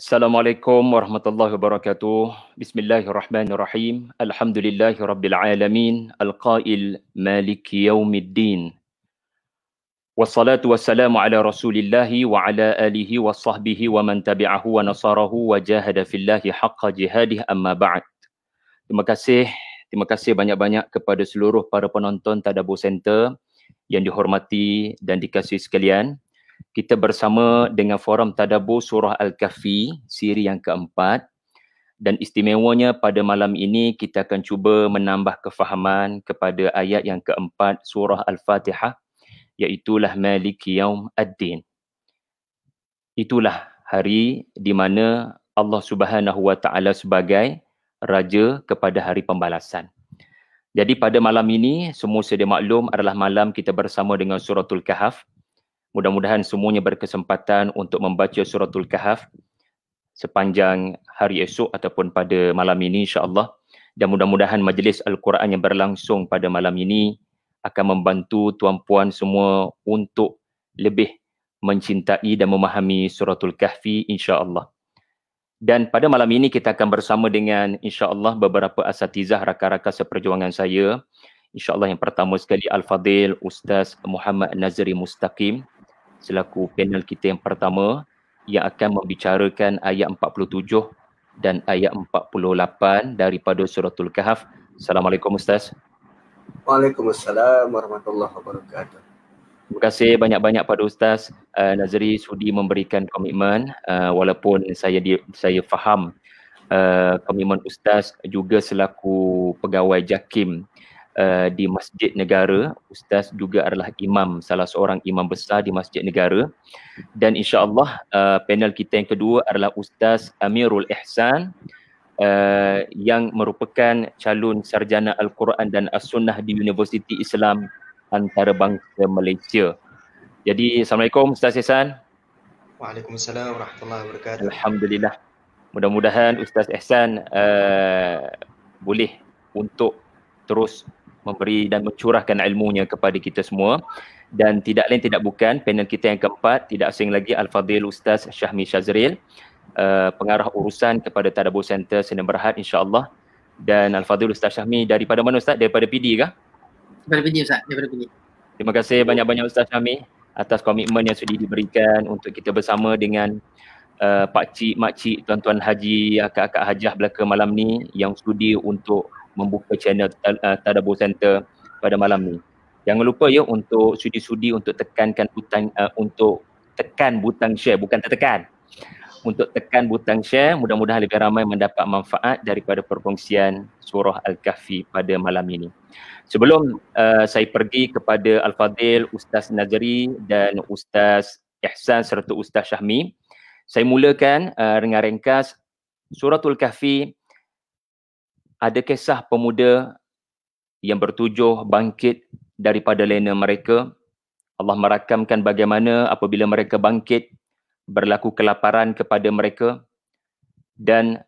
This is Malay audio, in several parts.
Assalamualaikum warahmatullahi wabarakatuh. Bismillahirrahmanirrahim. Alhamdulillahi rabbil alamin. Al-qail maliki yaumiddin. Wassalatu wassalamu ala rasulillahi wa ala alihi wa sahbihi wa man tabi'ahu wa nasarahu wa jahada fillahi haqqa jihadih amma ba'd. Terima kasih banyak-banyak kepada seluruh para penonton Tadabbur Center yang dihormati dan dikasihi sekalian. Kita bersama dengan Forum Tadabbur Surah Al-Kahfi, siri yang keempat. Dan istimewanya pada malam ini kita akan cuba menambah kefahaman kepada ayat yang keempat Surah Al-Fatihah, iaitulah Maliki Yaum Ad-Din. Itulah hari di mana Allah Subhanahu Wa Taala sebagai Raja kepada hari pembalasan. Jadi pada malam ini, semua sedia maklum adalah malam kita bersama dengan Suratul Kahf. Mudah-mudahan semuanya berkesempatan untuk membaca Suratul Kahf sepanjang hari esok ataupun pada malam ini insya-Allah. Dan mudah-mudahan majlis Al-Quran yang berlangsung pada malam ini akan membantu tuan-puan semua untuk lebih mencintai dan memahami Suratul Kahfi insya-Allah. Dan pada malam ini kita akan bersama dengan insya-Allah beberapa asatizah rakan-rakan seperjuangan saya. Insya-Allah yang pertama sekali Al-Fadil Ustaz Muhammad Nazri Mustaqim selaku panel kita yang pertama yang akan membicarakan ayat 47 dan ayat 48 daripada Suratul Kahf. Assalamualaikum Ustaz. Waalaikumsalam warahmatullahi wabarakatuh. Terima kasih banyak-banyak pada Ustaz Nazri sudi memberikan komitmen walaupun saya faham komitmen Ustaz juga selaku pegawai JAKIM di Masjid Negara. Ustaz juga adalah imam, salah seorang imam besar di Masjid Negara. Dan insya-Allah panel kita yang kedua adalah Ustaz Amirul Ihsan yang merupakan calon sarjana Al-Quran dan As-Sunnah di Universiti Islam Antarabangsa Malaysia. Jadi Assalamualaikum Ustaz Ihsan. Waalaikumsalam warahmatullahi wabarakatuh. Alhamdulillah. Mudah-mudahan Ustaz Ihsan boleh untuk terus memberi dan mencurahkan ilmunya kepada kita semua. Dan tidak lain tidak bukan panel kita yang keempat, tidak asing lagi Al-Fadil Ustaz Syahmi Shazril, pengarah urusan kepada Tadabbur Center Sdn Bhd insya-Allah. Dan Al-Fadil Ustaz Syahmi daripada mana Ustaz? Daripada PD kah? Daripada PD Ustaz, daripada PD. Terima kasih banyak-banyak Ustaz Syahmi atas komitmen yang sudah diberikan untuk kita bersama dengan pakcik, makcik, tuan-tuan haji, akak-akak hajah belaka malam ni yang sudi untuk membuka channel Tadabbur Center pada malam ni. Jangan lupa ya untuk sudi-sudi untuk tekankan butang untuk tekan butang share, bukan tertekan. Untuk tekan butang share, mudah-mudahan lebih ramai mendapat manfaat daripada perkongsian Surah Al-Kahfi pada malam ini. Sebelum saya pergi kepada Al-Fadil, Ustaz Nazri dan Ustaz Ihsan serta Ustaz Syahmi, saya mulakan dengan ringkas Suratul Kahfi. Ada kisah pemuda yang bertujuh bangkit daripada lena mereka. Allah merakamkan bagaimana apabila mereka bangkit berlaku kelaparan kepada mereka dan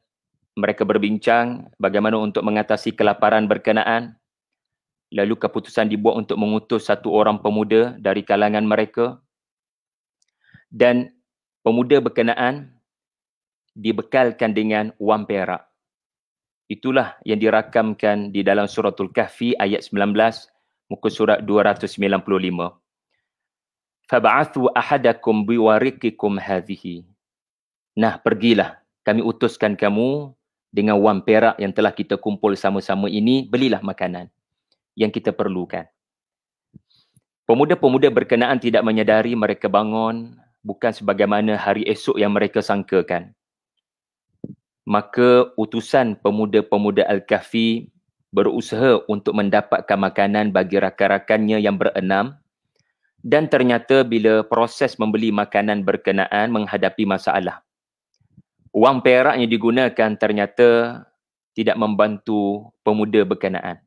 mereka berbincang bagaimana untuk mengatasi kelaparan berkenaan. Lalu keputusan dibuat untuk mengutus satu orang pemuda dari kalangan mereka dan pemuda berkenaan dibekalkan dengan wang perak. Itulah yang dirakamkan di dalam Suratul Kahfi ayat 19 muka surat 295. Fab'athu ahadakum biwariqikum hadhihi. Nah, pergilah, kami utuskan kamu dengan wang perak yang telah kita kumpul sama-sama ini, belilah makanan yang kita perlukan. Pemuda-pemuda berkenaan tidak menyadari mereka bangun bukan sebagaimana hari esok yang mereka sangkakan. Maka utusan pemuda-pemuda Al-Kahfi berusaha untuk mendapatkan makanan bagi rakan-rakannya yang berenam, dan ternyata bila proses membeli makanan berkenaan menghadapi masalah. Wang perak yang digunakan ternyata tidak membantu pemuda berkenaan.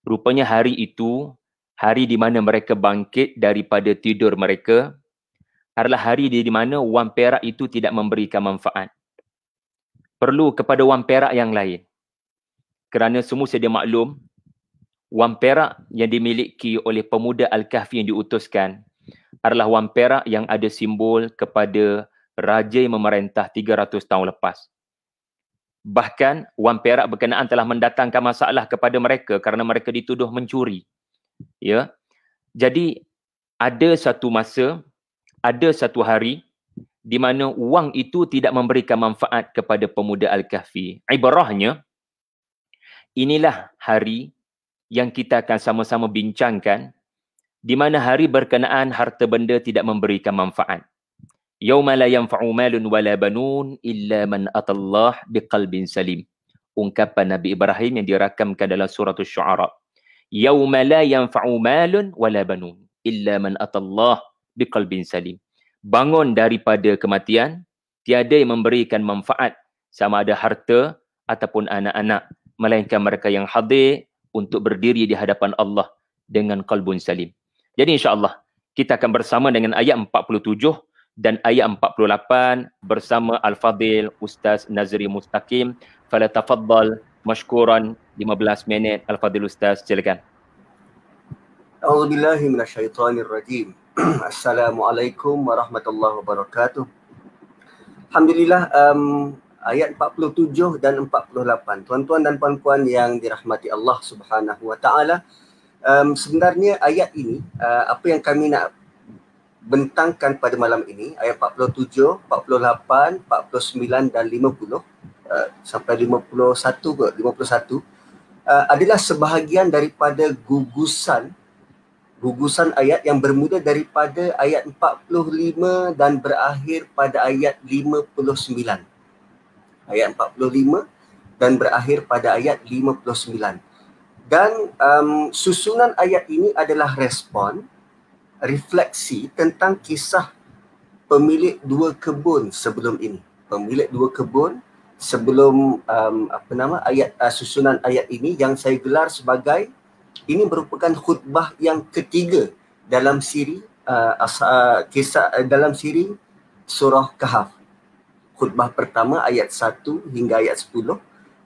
Rupanya hari itu, hari di mana mereka bangkit daripada tidur mereka, adalah hari di mana wang perak itu tidak memberikan manfaat. Perlu kepada wang perak yang lain. Kerana semua sedia maklum, wang perak yang dimiliki oleh pemuda Al-Kahfi yang diutuskan adalah wang perak yang ada simbol kepada raja yang memerintah 300 tahun lepas. Bahkan Wang Perak berkenaan telah mendatangkan masalah kepada mereka kerana mereka dituduh mencuri. Ya. Jadi ada satu masa, ada satu hari di mana wang itu tidak memberikan manfaat kepada pemuda Al-Kahfi. Ibarahnya, inilah hari yang kita akan sama-sama bincangkan, di mana hari berkenaan harta benda tidak memberikan manfaat. Yauma la yanfa'u malun wala banun illa man atallah biqalbin salim. Ungkapan Nabi Ibrahim yang dirakamkan dalam surah Asy-Syu'ara. Yauma la yanfa'u malun wala banun illa man atallah biqalbin salim. Bangun daripada kematian, tiada yang memberikan manfaat sama ada harta ataupun anak-anak, melainkan mereka yang hadir untuk berdiri di hadapan Allah dengan qalbun salim. Jadi insya-Allah kita akan bersama dengan ayat 47 dan ayat 48 bersama Al-Fadil Ustaz Nazri Mustaqim. Fala tafaddal mashkuran, 15 minit Al-Fadil Ustaz, silakan. A'udzubillahi minasyaitonirrajim. Assalamualaikum warahmatullahi wabarakatuh. Alhamdulillah, ayat 47 dan 48. Tuan-tuan dan puan-puan yang dirahmati Allah Subhanahu wa taala, sebenarnya ayat ini apa yang kami nak bentangkan pada malam ini, ayat 47, 48, 49 dan 50 sampai 51 ke 51 adalah sebahagian daripada gugusan ayat yang bermula daripada ayat 45 dan berakhir pada ayat 59. Ayat 45 dan berakhir pada ayat 59. Dan susunan ayat ini adalah respon, refleksi tentang kisah pemilik dua kebun sebelum ini. Pemilik dua kebun sebelum susunan ayat ini yang saya gelar sebagai, ini merupakan khutbah yang ketiga dalam siri dalam siri surah Kahf. Khutbah pertama ayat 1 hingga ayat 10.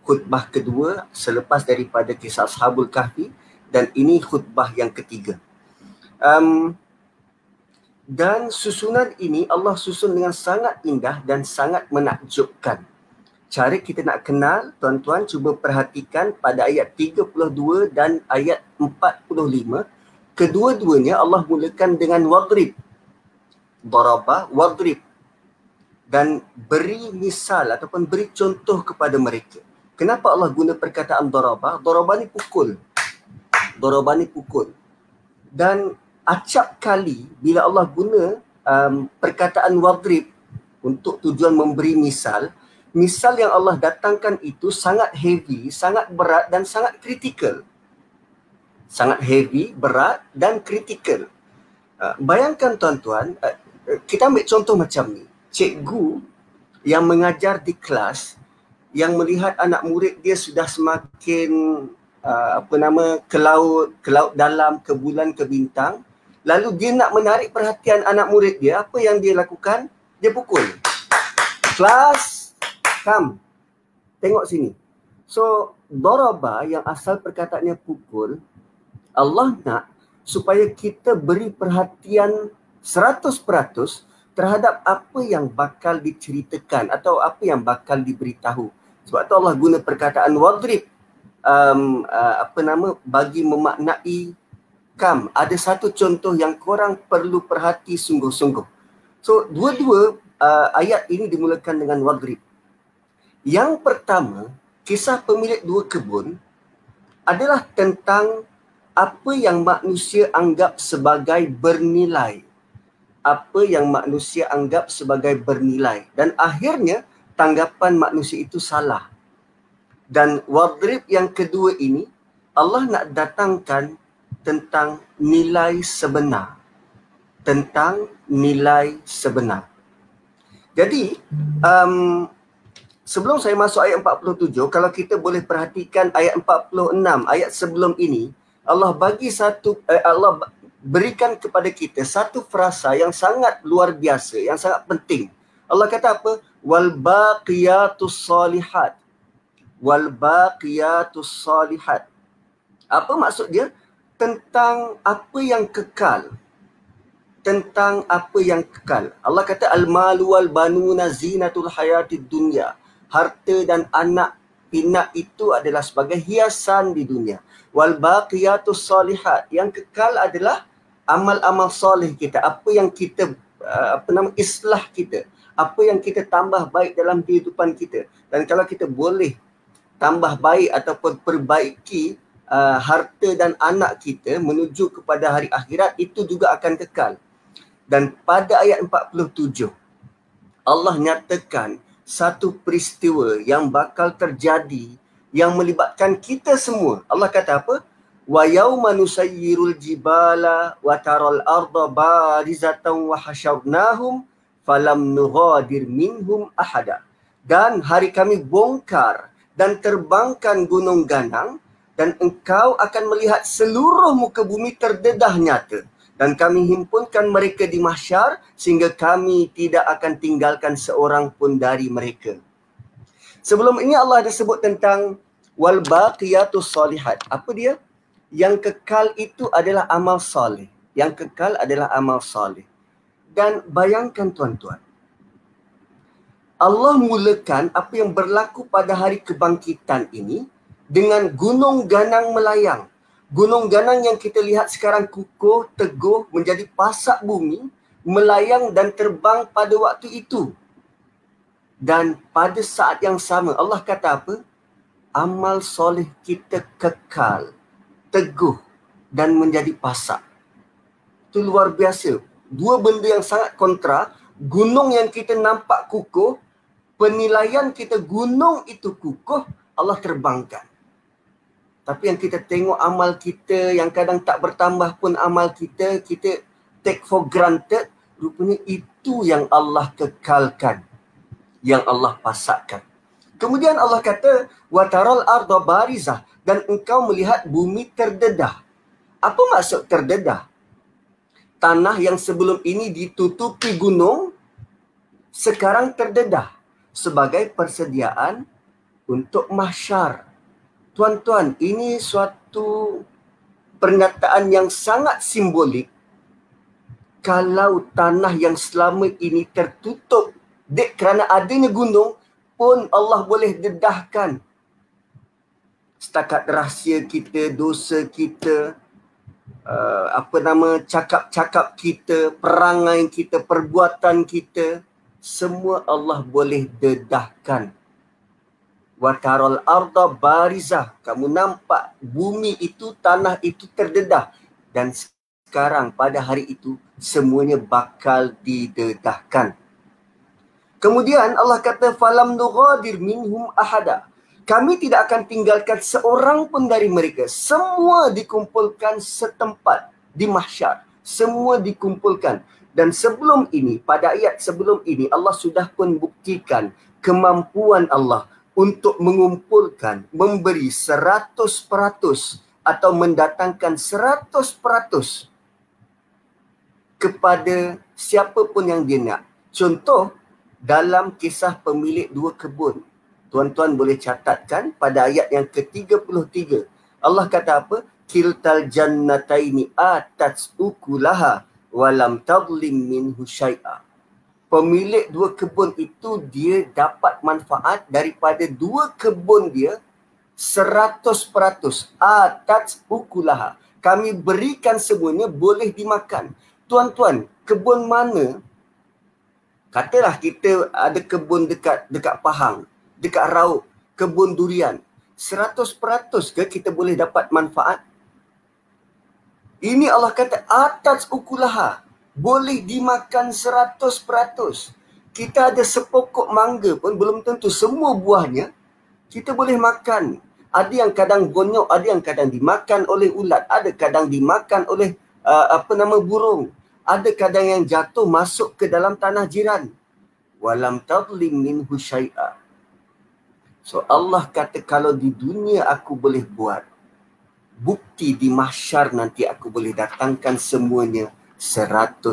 Khutbah kedua selepas daripada kisah Ashabul Kahfi, dan ini khutbah yang ketiga. Dan susunan ini Allah susun dengan sangat indah dan sangat menakjubkan. Cara kita nak kenal, tuan-tuan cuba perhatikan pada ayat 32 dan ayat 45. Kedua-duanya Allah mulakan dengan wadrib. Daraba, wadrib. Dan beri misal ataupun beri contoh kepada mereka. Kenapa Allah guna perkataan daraba? Daraba ni pukul. Daraba ni pukul. Dan acap kali bila Allah guna perkataan wadrib untuk tujuan memberi misal, misal yang Allah datangkan itu sangat heavy, sangat berat dan sangat kritikal. Sangat heavy, berat dan kritikal. Bayangkan tuan-tuan, kita ambil contoh macam ni. Cikgu yang mengajar di kelas, yang melihat anak murid dia sudah semakin ke laut dalam, ke bulan, ke bintang, lalu dia nak menarik perhatian anak murid dia, apa yang dia lakukan? Dia pukul. Kelas, come, tengok sini. So, daraba yang asal perkataannya pukul, Allah nak supaya kita beri perhatian 100% terhadap apa yang bakal diceritakan atau apa yang bakal diberitahu. Sebab tu Allah guna perkataan wadrib bagi memaknai kam. Ada satu contoh yang korang perlu perhati sungguh-sungguh. So, dua-dua ayat ini dimulakan dengan wadrib. Yang pertama, kisah pemilik dua kebun adalah tentang apa yang manusia anggap sebagai bernilai. Apa yang manusia anggap sebagai bernilai. Dan akhirnya, tanggapan manusia itu salah. Dan wadrib yang kedua ini, Allah nak datangkan tentang nilai sebenar. Tentang nilai sebenar. Jadi, sebelum saya masuk ayat 47, kalau kita boleh perhatikan ayat 46, ayat sebelum ini, Allah berikan kepada kita satu frasa yang sangat luar biasa, yang sangat penting. Allah kata apa? Wal baqiyatus salihat. Wal baqiyatus salihat. Apa maksud dia? Tentang apa yang kekal. tentang apa yang kekal. Allah kata al-malu wal banuna zinatul hayatid dunya. Harta dan anak pinak itu adalah sebagai hiasan di dunia. Wal baqiyatus salihat, yang kekal adalah amal-amal soleh kita, apa yang kita islah kita, apa yang kita tambah baik dalam kehidupan kita. Dan kalau kita boleh tambah baik ataupun perbaiki harta dan anak kita menuju kepada hari akhirat, itu juga akan kekal. Dan pada ayat 47 Allah nyatakan satu peristiwa yang bakal terjadi yang melibatkan kita semua. Allah kata apa? Wa yauma nusayyirul jibala wa taral arda barizatan wa hasyarnahum falam nughadir minhum ahada. Dan hari kami bongkar dan terbangkan gunung ganang, dan engkau akan melihat seluruh muka bumi terdedah nyata. Dan kami himpunkan mereka di mahsyar sehingga kami tidak akan tinggalkan seorang pun dari mereka. Sebelum ini Allah ada sebut tentang wal baqiyatus salihat. Apa dia? Yang kekal itu adalah amal saleh. Yang kekal adalah amal saleh. Dan bayangkan tuan-tuan, Allah mulakan apa yang berlaku pada hari kebangkitan ini dengan gunung ganang melayang. Gunung ganang yang kita lihat sekarang kukuh, teguh, menjadi pasak bumi, melayang dan terbang pada waktu itu. Dan pada saat yang sama Allah kata apa? Amal soleh kita kekal, teguh dan menjadi pasak. Itu luar biasa. Dua benda yang sangat kontra. Gunung yang kita nampak kukuh, penilaian kita gunung itu kukuh, Allah terbangkan. Tapi yang kita tengok amal kita yang kadang tak bertambah pun amal kita, kita take for granted, rupanya itu yang Allah kekalkan, yang Allah pasakkan. Kemudian Allah kata, wataral arda barizah, dan engkau melihat bumi terdedah. Apa maksud terdedah? Tanah yang sebelum ini ditutupi gunung, sekarang terdedah sebagai persediaan untuk mahsyar. Tuan-tuan, ini suatu pernyataan yang sangat simbolik. Kalau tanah yang selama ini tertutup kerana adanya gunung pun Allah boleh dedahkan setakat rahsia kita, dosa kita, cakap-cakap kita, perangai kita, perbuatan kita, semua Allah boleh dedahkan. Watarol arda barizah, kamu nampak bumi itu, tanah itu terdedah, dan sekarang pada hari itu semuanya bakal didedahkan. Kemudian Allah kata falam nughadir minhum ahada, kami tidak akan tinggalkan seorang pun dari mereka. Semua dikumpulkan setempat di mahsyar, semua dikumpulkan. Dan sebelum ini, pada ayat sebelum ini, Allah sudah pun buktikan kemampuan Allah untuk mengumpulkan, memberi 100% atau mendatangkan 100% kepada siapa pun yang dia nak. Contoh, dalam kisah pemilik dua kebun. Tuan-tuan boleh catatkan pada ayat yang ke-33. Allah kata apa? Kiltal jannataini atat ukulaha walam tadlim minhu syai'a. Pemilik dua kebun itu dia dapat manfaat daripada dua kebun dia 100%. Atat ukulaha. Kami berikan semuanya, boleh dimakan. Tuan-tuan, kebun mana? Katalah kita ada kebun dekat Pahang, dekat Raub, kebun durian. 100% ke kita boleh dapat manfaat? Ini Allah kata atas ukulaha, boleh dimakan 100%. Kita ada sepokok mangga pun belum tentu semua buahnya kita boleh makan. Ada yang kadang bonyok, ada yang kadang dimakan oleh ulat, ada kadang dimakan oleh burung. Ada kadang yang jatuh masuk ke dalam tanah jiran. Walam tadlim minhu syai'a. So Allah kata kalau di dunia aku boleh buat, bukti di mahsyar nanti aku boleh datangkan semuanya 100%.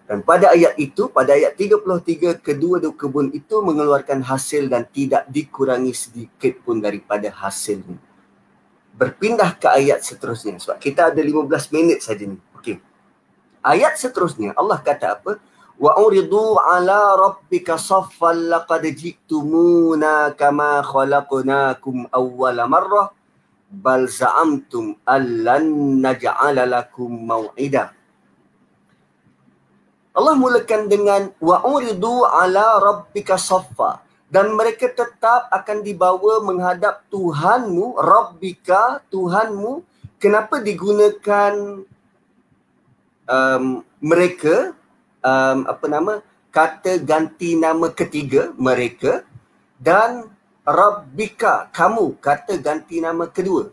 Dan pada ayat itu, pada ayat 33, kedua-dua kebun itu mengeluarkan hasil dan tidak dikurangi sedikit pun daripada hasilnya. Berpindah ke ayat seterusnya sebab kita ada 15 minit saja ni. Okey. Ayat seterusnya Allah kata apa? Wa uridu ala rabbika saffan laqad ji'tumuna kama khalaqnakum awwala marrah bal za'amtum allan naj'ala lakum mau'ida. Allah mulakan dengan wa uridu ala rabbika saffa, dan mereka tetap akan dibawa menghadap Tuhanmu, Rabbika, Tuhanmu. Kenapa digunakan mereka, kata ganti nama ketiga, mereka, dan Rabbika, kamu, kata ganti nama kedua?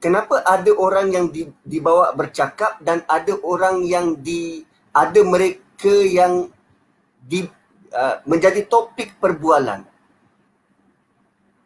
Kenapa ada orang yang dibawa bercakap dan ada orang yang ada mereka yang menjadi topik perbualan?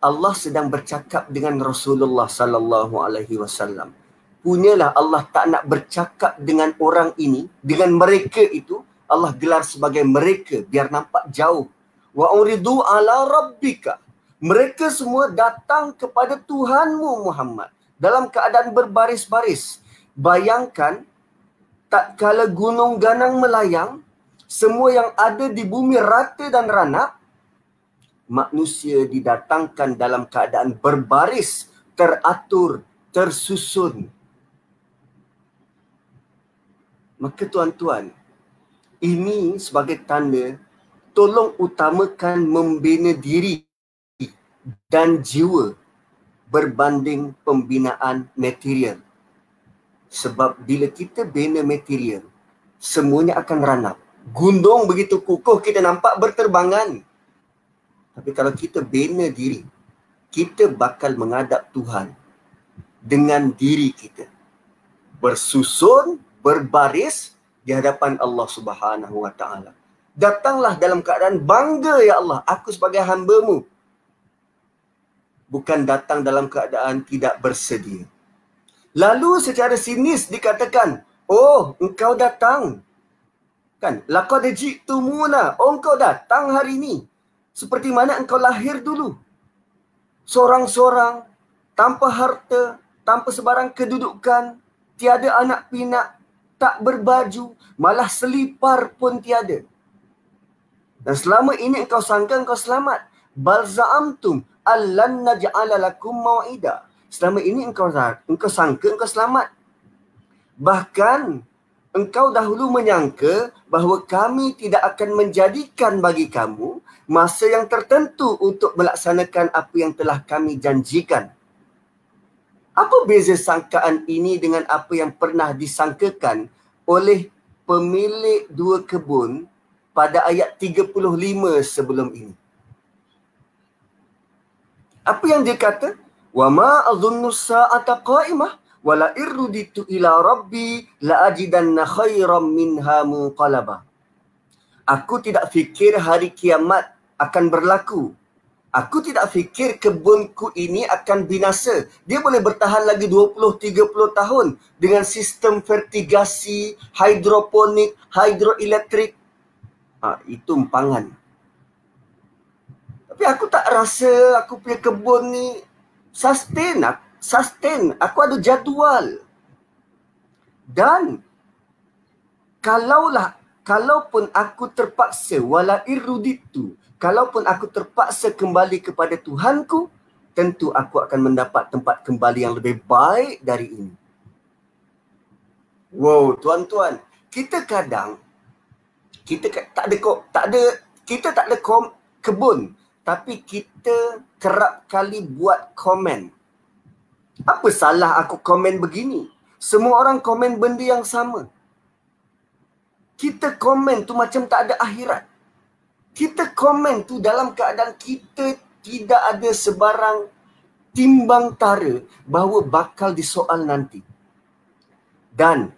Allah sedang bercakap dengan Rasulullah sallallahu alaihi wasallam. Punyalah Allah tak nak bercakap dengan orang ini, dengan mereka itu, Allah gelar sebagai mereka biar nampak jauh. Wa uridu ala rabbika. Mereka semua datang kepada Tuhanmu Muhammad dalam keadaan berbaris-baris. Bayangkan, tak kala gunung ganang melayang, semua yang ada di bumi rata dan ranap, manusia didatangkan dalam keadaan berbaris, teratur, tersusun. Maka tuan-tuan, ini sebagai tanda, tolong utamakan membina diri dan jiwa berbanding pembinaan material. Sebab bila kita bina material, semuanya akan ranap. Gunung begitu kukuh kita nampak berterbangan. Tapi kalau kita bina diri, kita bakal menghadap Tuhan dengan diri kita, bersusun, berbaris di hadapan Allah Subhanahu wa taala. Datanglah dalam keadaan bangga, ya Allah, aku sebagai hamba-Mu. Bukan datang dalam keadaan tidak bersedia. Lalu secara sinis dikatakan, oh, engkau datang. Kan? Laqad ji'tumuna. Oh, engkau datang hari ini. Seperti mana engkau lahir dulu. Sorang-sorang, tanpa harta, tanpa sebarang kedudukan, tiada anak pinak, tak berbaju, malah selipar pun tiada. Dan selama ini engkau sangka engkau selamat. Bal za'amtum allan naj'ala lakum mau'ida. Selama ini engkau sangka engkau selamat. Bahkan engkau dahulu menyangka bahawa kami tidak akan menjadikan bagi kamu masa yang tertentu untuk melaksanakan apa yang telah kami janjikan. Apa beza sangkaan ini dengan apa yang pernah disangkakan oleh pemilik dua kebun pada ayat 35 sebelum ini? Apa yang dia kata? Wa ma adhunnu sa'ata qa'imah wa la irruditu ila rabbi la ajidanna khairam minha munqalaba. Aku tidak fikir hari kiamat akan berlaku. Aku tidak fikir kebunku ini akan binasa. Dia boleh bertahan lagi 20-30 tahun dengan sistem vertigasi, hidroponik, hidroelektrik. Itu empangan. Tapi aku tak rasa aku punya kebun ni sustain. Aku ada jadual. Dan kalaupun aku terpaksa, wala irruditu, kalaupun aku terpaksa kembali kepada Tuhanku, tentu aku akan mendapat tempat kembali yang lebih baik dari ini. Wow, tuan-tuan, kita kadang kita tak ada kebun, tapi kita kerap kali buat komen. Apa salah aku komen begini? Semua orang komen benda yang sama. Kita komen tu macam tak ada akhirat. Kita komen tu dalam keadaan kita tidak ada sebarang timbang tara bahawa bakal disoal nanti. Dan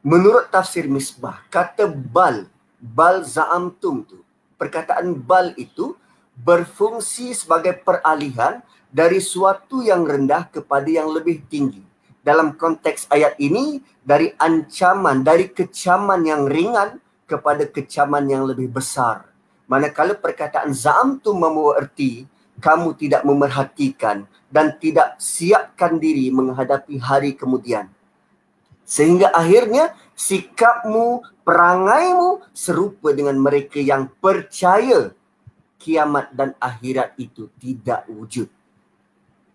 menurut tafsir Misbah, kata bal za'amtum tu, perkataan bal itu berfungsi sebagai peralihan dari suatu yang rendah kepada yang lebih tinggi. Dalam konteks ayat ini, dari ancaman, dari kecaman yang ringan kepada kecaman yang lebih besar. Manakala perkataan za'amtum membawa erti, kamu tidak memerhatikan dan tidak siapkan diri menghadapi hari kemudian. Sehingga akhirnya sikapmu, perangaimu serupa dengan mereka yang percaya kiamat dan akhirat itu tidak wujud.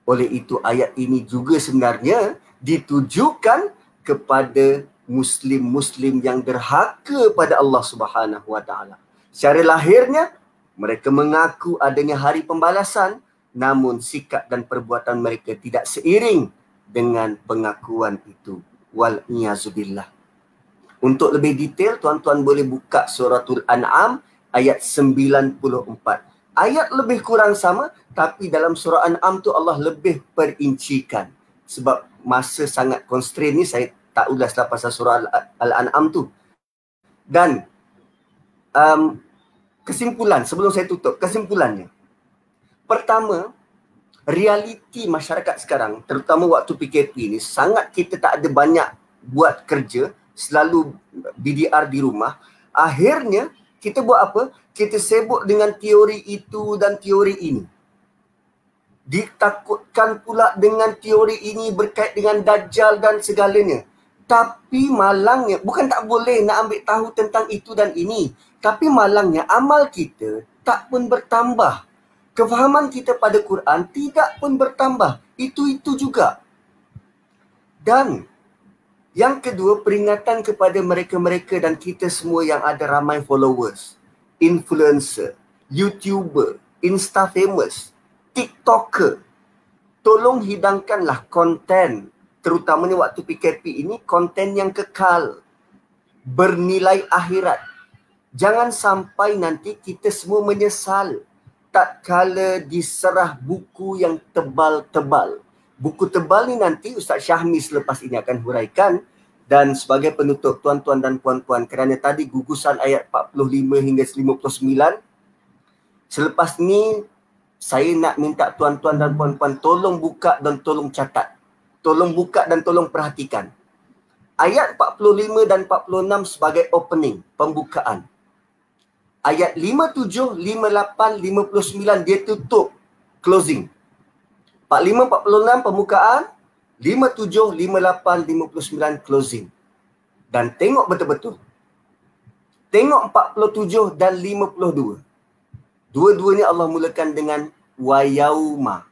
Oleh itu ayat ini juga sebenarnya ditujukan kepada Muslim-Muslim yang derhaka pada Allah Subhanahu Wa Taala. Secara lahirnya mereka mengaku adanya hari pembalasan, namun sikap dan perbuatan mereka tidak seiring dengan pengakuan itu. Wal-iyazubillah. Untuk lebih detail, tuan-tuan boleh buka suratul An'am ayat 94. Ayat lebih kurang sama, tapi dalam surah An'am tu Allah lebih perincikan. Sebab masa sangat constraint ni, saya tak ulaslah pasal surah Al-An'am tu. Dan kesimpulan, sebelum saya tutup, kesimpulannya. Pertama, realiti masyarakat sekarang, terutama waktu PKP ni, sangat kita tak ada banyak buat kerja, selalu BDR di rumah. Akhirnya, kita buat apa? Kita sibuk dengan teori itu dan teori ini. Ditakutkan pula dengan teori ini berkait dengan Dajjal dan segalanya. Tapi malangnya, bukan tak boleh nak ambil tahu tentang itu dan ini. Tapi malangnya, amal kita tak pun bertambah. Kefahaman kita pada Quran tidak pun bertambah. Itu juga. Dan yang kedua, peringatan kepada mereka-mereka dan kita semua yang ada ramai followers, influencer, YouTuber, Insta famous, TikToker. Tolong hidangkanlah konten, terutamanya waktu PKP ini, konten yang kekal, bernilai akhirat. Jangan sampai nanti kita semua menyesal tak kala diserah buku yang tebal-tebal. Buku tebal ni nanti Ustaz Syahmi selepas ini akan huraikan. Dan sebagai penutup, tuan-tuan dan puan-puan, kerana tadi gugusan ayat 45 hingga 59, selepas ni saya nak minta tuan-tuan dan puan-puan tolong buka dan tolong catat. Tolong buka dan tolong perhatikan. Ayat 45 dan 46 sebagai opening, pembukaan. Ayat 57, 58, 59 dia tutup, closing. 45, 46 pembukaan, 57, 58, 59 closing. Dan tengok betul-betul. Tengok 47 dan 52. Dua-duanya Allah mulakan dengan wayauma.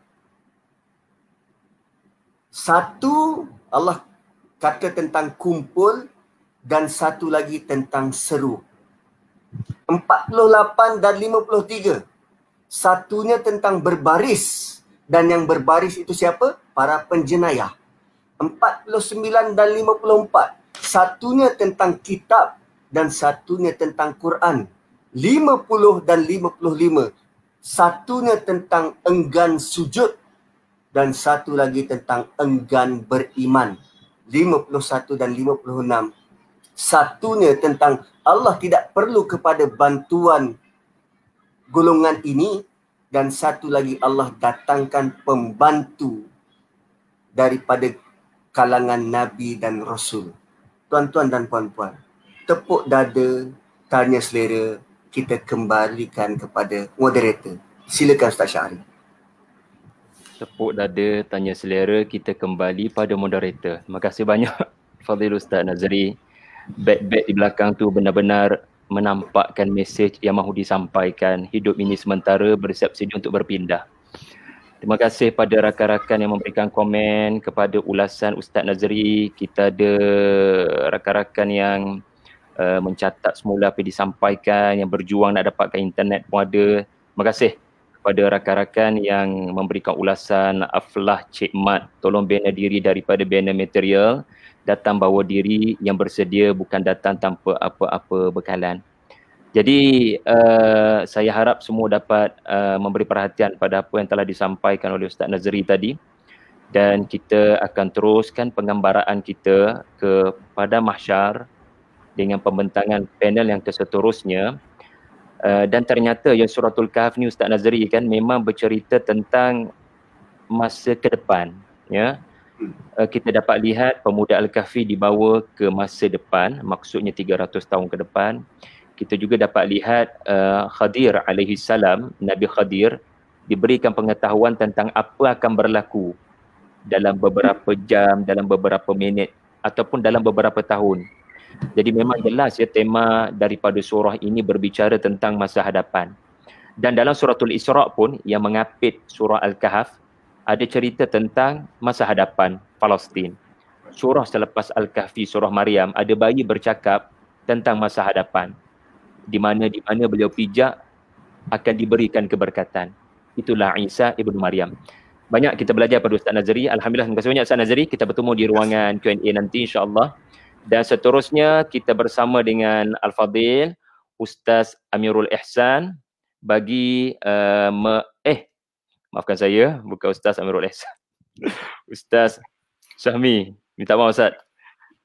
Satu Allah kata tentang kumpul dan satu lagi tentang seru. 48 dan 53. Satunya tentang berbaris. Dan yang berbaris itu siapa? Para penjenayah. 49 dan 54. Satunya tentang kitab dan satunya tentang Quran. 50 dan 55. Satunya tentang enggan sujud dan satu lagi tentang enggan beriman. 51 dan 56. Satunya tentang Allah tidak perlu kepada bantuan golongan ini dan satu lagi Allah datangkan pembantu daripada kalangan Nabi dan Rasul. Tuan-tuan dan puan-puan, tepuk dada, tanya selera, kita kembalikan kepada moderator. Silakan Ustaz Syahri. Tepuk dada, tanya selera, kita kembali pada moderator. Terima kasih banyak Fadil Ustaz Nazri. Back di belakang tu benar-benar menampakkan mesej yang mahu disampaikan. Hidup ini sementara, bersiap sedia untuk berpindah. Terima kasih pada rakan-rakan yang memberikan komen kepada ulasan Ustaz Nazri. Kita ada rakan-rakan yang mencatat semula apa yang disampaikan, yang berjuang nak dapatkan internet pun ada. Terima kasih kepada rakan-rakan yang memberikan ulasan. Aflah Cik Mat, tolong bina diri daripada bina material. Datang bawa diri, yang bersedia bukan datang tanpa apa-apa bekalan. Jadi saya harap semua dapat memberi perhatian pada apa yang telah disampaikan oleh Ustaz Nazri tadi. Dan kita akan teruskan penggambaraan kita kepada mahsyar dengan pembentangan panel yang seterusnya. Dan ternyata yang suratul Kahf ni Ustaz Nazri kan memang bercerita tentang masa ke depan, ya. Kita dapat lihat pemuda Al-Kahfi dibawa ke masa depan, maksudnya 300 tahun ke depan. Kita juga dapat lihat Khadir alaihi salam, Nabi Khadir diberikan pengetahuan tentang apa akan berlaku dalam beberapa jam, dalam beberapa minit ataupun dalam beberapa tahun. Jadi memang jelas ya tema daripada surah ini berbicara tentang masa hadapan. Dan dalam suratul Isra' pun yang mengapit surah Al-Kahf ada cerita tentang masa hadapan Palestin. Surah selepas Al-Kahfi, surah Maryam, ada bayi bercakap tentang masa hadapan. Di mana beliau pijak akan diberikan keberkatan. Itulah Isa ibnu Maryam. Banyak kita belajar pada Ustaz Nazri. Alhamdulillah, terima kasih banyak Ustaz Nazri. Kita bertemu di ruangan Q&A nanti insya-Allah. Dan seterusnya kita bersama dengan Al-Fadil Ustaz Amirul Ihsan bagi maafkan saya, bukan Ustaz Amirul Ihsan. Ustaz Syahmi. Minta maaf Ustaz.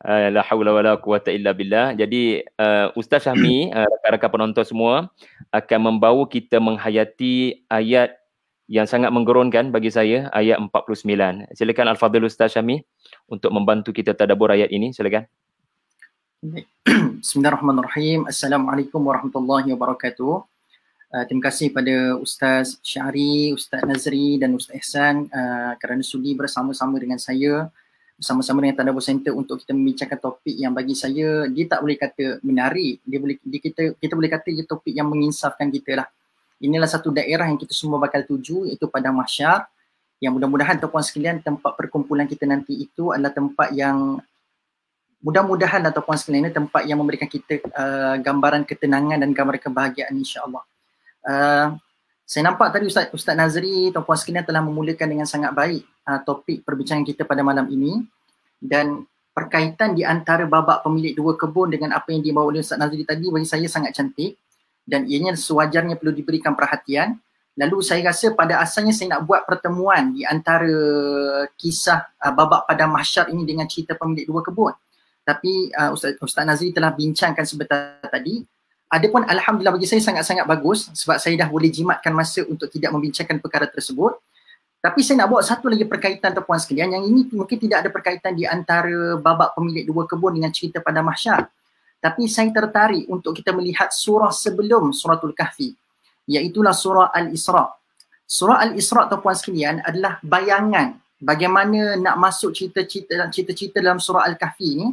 La haula wala quwata illa billah. Jadi Ustaz Syahmi, rakan-rakan penonton semua akan membawa kita menghayati ayat yang sangat menggerunkan bagi saya, ayat 49. Silakan Al-Fadil Ustaz Syahmi untuk membantu kita tadabbur ayat ini. Silakan. Bismillahirrahmanirrahim. Assalamualaikum warahmatullahi wabarakatuh. Terima kasih pada Ustaz Syahri, Ustaz Nazri dan Ustaz Ihsan kerana sudi bersama-sama dengan saya, bersama-sama dengan Tadabbur Center untuk kita membincangkan topik yang bagi saya dia tak boleh kata menarik, kita boleh kata dia topik yang menginsafkan kita lah. Inilah satu daerah yang kita semua bakal tuju, iaitu Padang Mahsyar, yang mudah-mudahan tuan-puan sekalian tempat perkumpulan kita nanti itu adalah tempat yang mudah-mudahan tuan-puan sekalian ini tempat yang memberikan kita gambaran ketenangan dan gambaran kebahagiaan insya-Allah. Saya nampak tadi Ustaz Nazri, tuan-puan sekalian telah memulakan dengan sangat baik topik perbincangan kita pada malam ini, dan perkaitan di antara babak pemilik dua kebun dengan apa yang dibawa oleh Ustaz Nazri tadi bagi saya sangat cantik dan ianya sewajarnya perlu diberikan perhatian. Lalu saya rasa pada asalnya saya nak buat pertemuan di antara kisah babak Padang Mahsyar ini dengan cerita pemilik dua kebun. Tapi Ustaz Nazri telah bincangkan sebentar tadi. Adapun alhamdulillah bagi saya sangat-sangat bagus sebab saya dah boleh jimatkan masa untuk tidak membincangkan perkara tersebut. Tapi saya nak bawa satu lagi perkaitan tuan-puan sekalian, yang ini mungkin tidak ada perkaitan di antara babak pemilik dua kebun dengan cerita Padang Mahsyar. Tapi saya tertarik untuk kita melihat surah sebelum suratul Kahfi, iaitulah surah Al-Isra'. Surah Al-Isra' tuan-puan sekalian adalah bayangan bagaimana nak masuk cerita-cerita dalam surah Al-Kahfi ini.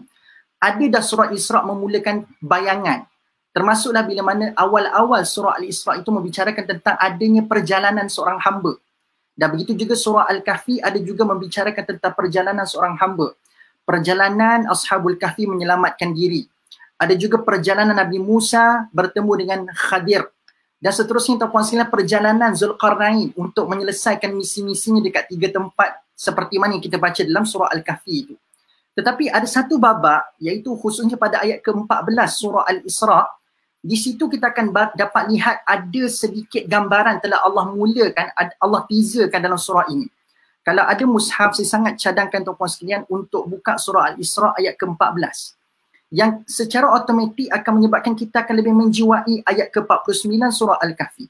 Ada dah surah Isra' memulakan bayangan. Termasuklah bila mana awal-awal surah Al-Isra' itu membicarakan tentang adanya perjalanan seorang hamba. Dan begitu juga surah Al-Kahfi ada juga membicarakan tentang perjalanan seorang hamba. Perjalanan Ashabul Kahfi menyelamatkan diri. Ada juga perjalanan Nabi Musa bertemu dengan Khadir. Dan seterusnya tuan-puan sekalian perjalanan Zulkarnain untuk menyelesaikan misi-misinya dekat 3 tempat seperti mana yang kita baca dalam surah Al-Kahfi itu. Tetapi ada satu babak, iaitu khususnya pada ayat ke-14 surah Al-Isra'. Di situ kita akan dapat lihat ada sedikit gambaran telah Allah mulakan, Allah teaserkan dalam surah ini. Kalau ada mushaf, saya sangat cadangkan tuan-puan sekalian untuk buka surah Al-Isra' ayat ke-14. Yang secara automatik akan menyebabkan kita akan lebih menjiwai ayat ke-49 surah Al-Kahfi.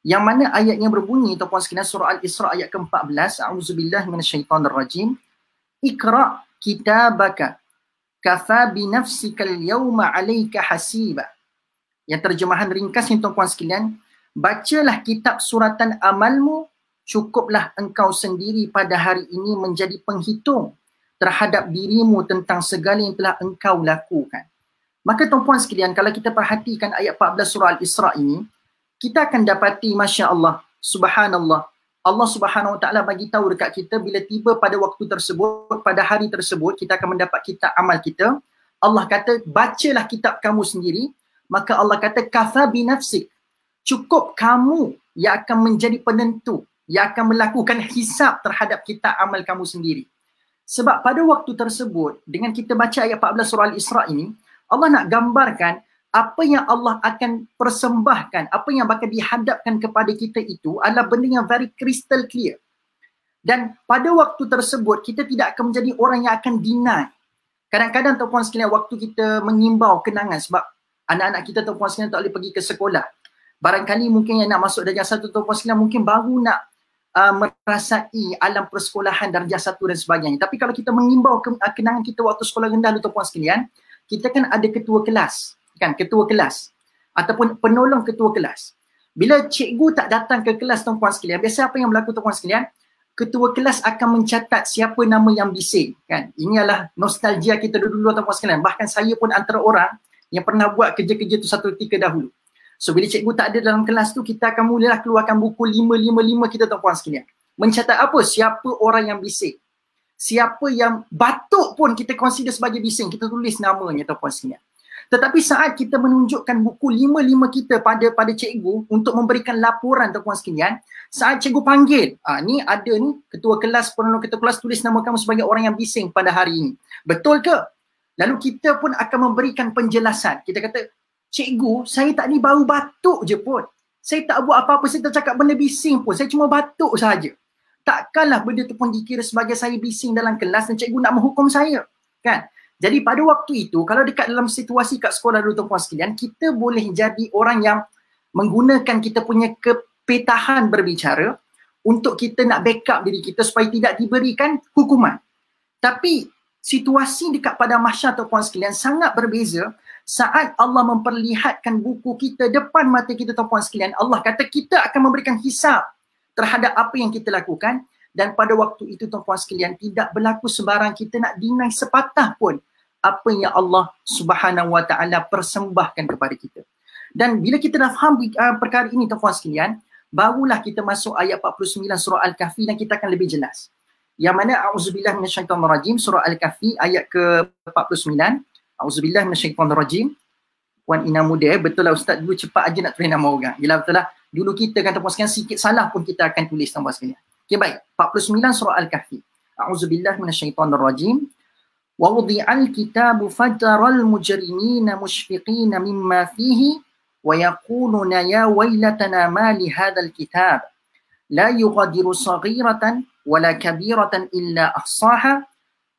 Yang mana ayatnya berbunyi tuan-puan sekalian, surah Al-Isra' ayat ke-14, A'udzubillahi minasyaitonirrajim. Iqra' kitabaka kafa binafsikal yawma 'alaika hasiba. Yang terjemahan ringkasnya tuan-puan sekalian, bacalah kitab suratan amalmu, cukuplah engkau sendiri pada hari ini menjadi penghitung terhadap dirimu tentang segala yang telah engkau lakukan. Maka tuan-puan sekalian, kalau kita perhatikan ayat 14 surah Al-Isra' ini, kita akan dapati Masya Allah, Subhanallah, Allah Subhanahu Wa Taala bagi tahu dekat kita bila tiba pada waktu tersebut, pada hari tersebut, kita akan mendapat kitab amal kita. Allah kata, bacalah kitab kamu sendiri. Maka Allah kata, kafa binafsik, cukup kamu yang akan menjadi penentu, yang akan melakukan hisab terhadap kitab amal kamu sendiri. Sebab pada waktu tersebut, dengan kita baca ayat 14 surah Al-Isra' ini, Allah nak gambarkan apa yang Allah akan persembahkan, apa yang bakal dihadapkan kepada kita itu adalah benda yang very crystal clear. Dan pada waktu tersebut, kita tidak akan menjadi orang yang akan deny. Kadang-kadang tuan-puan sekalian, waktu kita mengimbau kenangan, sebab anak-anak kita tuan-puan sekalian tak boleh pergi ke sekolah. Barangkali mungkin yang nak masuk darjah 1 tuan-puan sekalian mungkin baru nak merasai alam persekolahan darjah 1 dan sebagainya. Tapi kalau kita mengimbau kenangan kita waktu sekolah rendah tuan-puan sekalian, kita kan ada ketua kelas, kan, ketua kelas ataupun penolong ketua kelas. Bila cikgu tak datang ke kelas tuan-puan sekalian, biasa apa yang berlaku tuan-puan sekalian? ketua kelas akan mencatat siapa nama yang bising kan. Ini adalah nostalgia kita dulu tuan-tuan sekalian. Bahkan saya pun antara orang yang pernah buat kerja-kerja tu satu ketika dahulu. So bila cikgu tak ada dalam kelas tu, kita akan mulalah keluarkan buku 555 kita tuan-tuan sekalian. Mencatat apa? Siapa orang yang bising. Siapa yang batuk pun kita consider sebagai bising. Kita tulis namanya tuan-tuan sekalian. Tetapi saat kita menunjukkan buku 55 kita pada cikgu untuk memberikan laporan tuan-tuan sekalian, saat cikgu panggil, ni ada ni ketua kelas, penolong ketua kelas tulis nama kamu sebagai orang yang bising pada hari ini. Betul ke? Lalu kita pun akan memberikan penjelasan. Kita kata, cikgu, saya tak ni baru batuk je pun. Saya tak buat apa-apa, saya tak cakap benda bising pun. Saya cuma batuk saja. Takkanlah benda tu pun dikira sebagai saya bising dalam kelas dan cikgu nak menghukum saya. Kan? Jadi pada waktu itu, kalau dekat dalam situasi kat sekolah dulu tuan-tuan sekalian, kita boleh jadi orang yang menggunakan kita punya kepetahan berbicara untuk kita nak backup diri kita supaya tidak diberikan hukuman. Tapi situasi dekat pada mahsyar tuan-tuan sekalian sangat berbeza saat Allah memperlihatkan buku kita depan mata kita tuan-tuan sekalian. Allah kata kita akan memberikan hisab terhadap apa yang kita lakukan. Dan pada waktu itu tuan-tuan sekalian, tidak berlaku sebarang kita nak deny sepatah pun apa yang Allah Subhanahu Wa Taala persembahkan kepada kita. Dan bila kita dah faham perkara ini tuan-tuan sekalian, barulah kita masuk ayat 49 surah Al-Kahfi dan kita akan lebih jelas. Yang mana a'udzubillah minasyaitonirrajim, surah Al-Kahfi ayat ke-49. A'udzubillah minasyaitonirrajim. Puan Ina muda, betul lah Ustaz, dulu cepat aja nak tulis nama orang. Yelah betul lah, dulu kita kan tuan-tuan sekalian sikit salah pun kita akan tulis tuan-tuan sekalian. Okay, baik. 49 surah Al-Kahfi. A'udzubillah minasyaitonirrajim. Wa wudi'al kitabu fataral mujrimina mushfiqina mimma fihi wa yaquluna ya waylatana ma li hadzal kitab la yughadiru saghiratan wala kabiratan illa ahsaha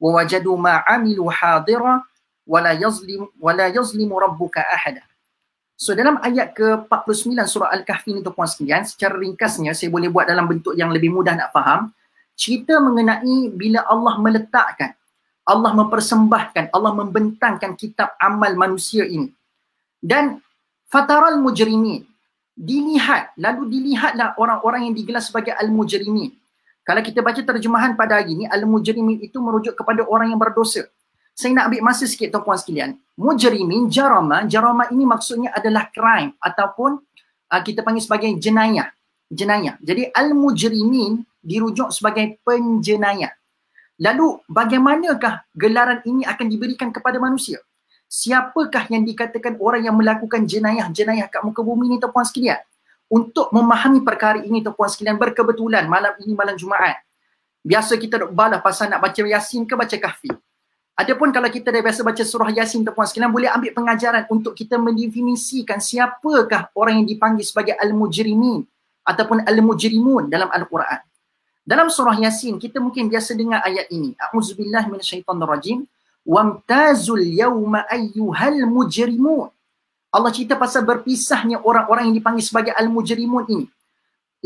wa wajadu ma 'amilu hadira wala yazlimu rabbuka ahada. So dalam ayat ke-49 surah Al-Kahfi ni tuan-tuan sekalian, secara ringkasnya saya boleh buat dalam bentuk yang lebih mudah nak faham. Cerita mengenai bila Allah meletakkan, Allah mempersembahkan, Allah membentangkan kitab amal manusia ini. Dan fataral mujrimin, lalu dilihatlah orang-orang yang digelar sebagai al-mujrimin. Kalau kita baca terjemahan pada hari ini, al-mujrimin itu merujuk kepada orang yang berdosa. Saya nak ambil masa sikit tuan-puan sekalian. Mujrimin, jarama ini maksudnya adalah crime ataupun kita panggil sebagai jenayah. Jadi al-mujrimin dirujuk sebagai penjenayah. Lalu bagaimanakah gelaran ini akan diberikan kepada manusia? Siapakah yang dikatakan orang yang melakukan jenayah kat muka bumi ni tuan-puan sekalian? Untuk memahami perkara ini tuan-puan sekalian, berkebetulan malam ini malam Jumaat. Biasa kita duk balah pasal nak baca Yasin ke baca Kahfi. Adapun kalau kita dah biasa baca surah Yasin tuan-puan sekalian, boleh ambil pengajaran untuk kita mendefinisikan siapakah orang yang dipanggil sebagai al-mujrimin ataupun al-mujrimun dalam Al-Quran. Dalam surah Yasin kita mungkin biasa dengar ayat ini. A'udzubillahi minasyaitonirrajim. Wamtazul yawma ayyuhal mujrimun. Allah cerita pasal berpisahnya orang-orang yang dipanggil sebagai al-mujrimun ini.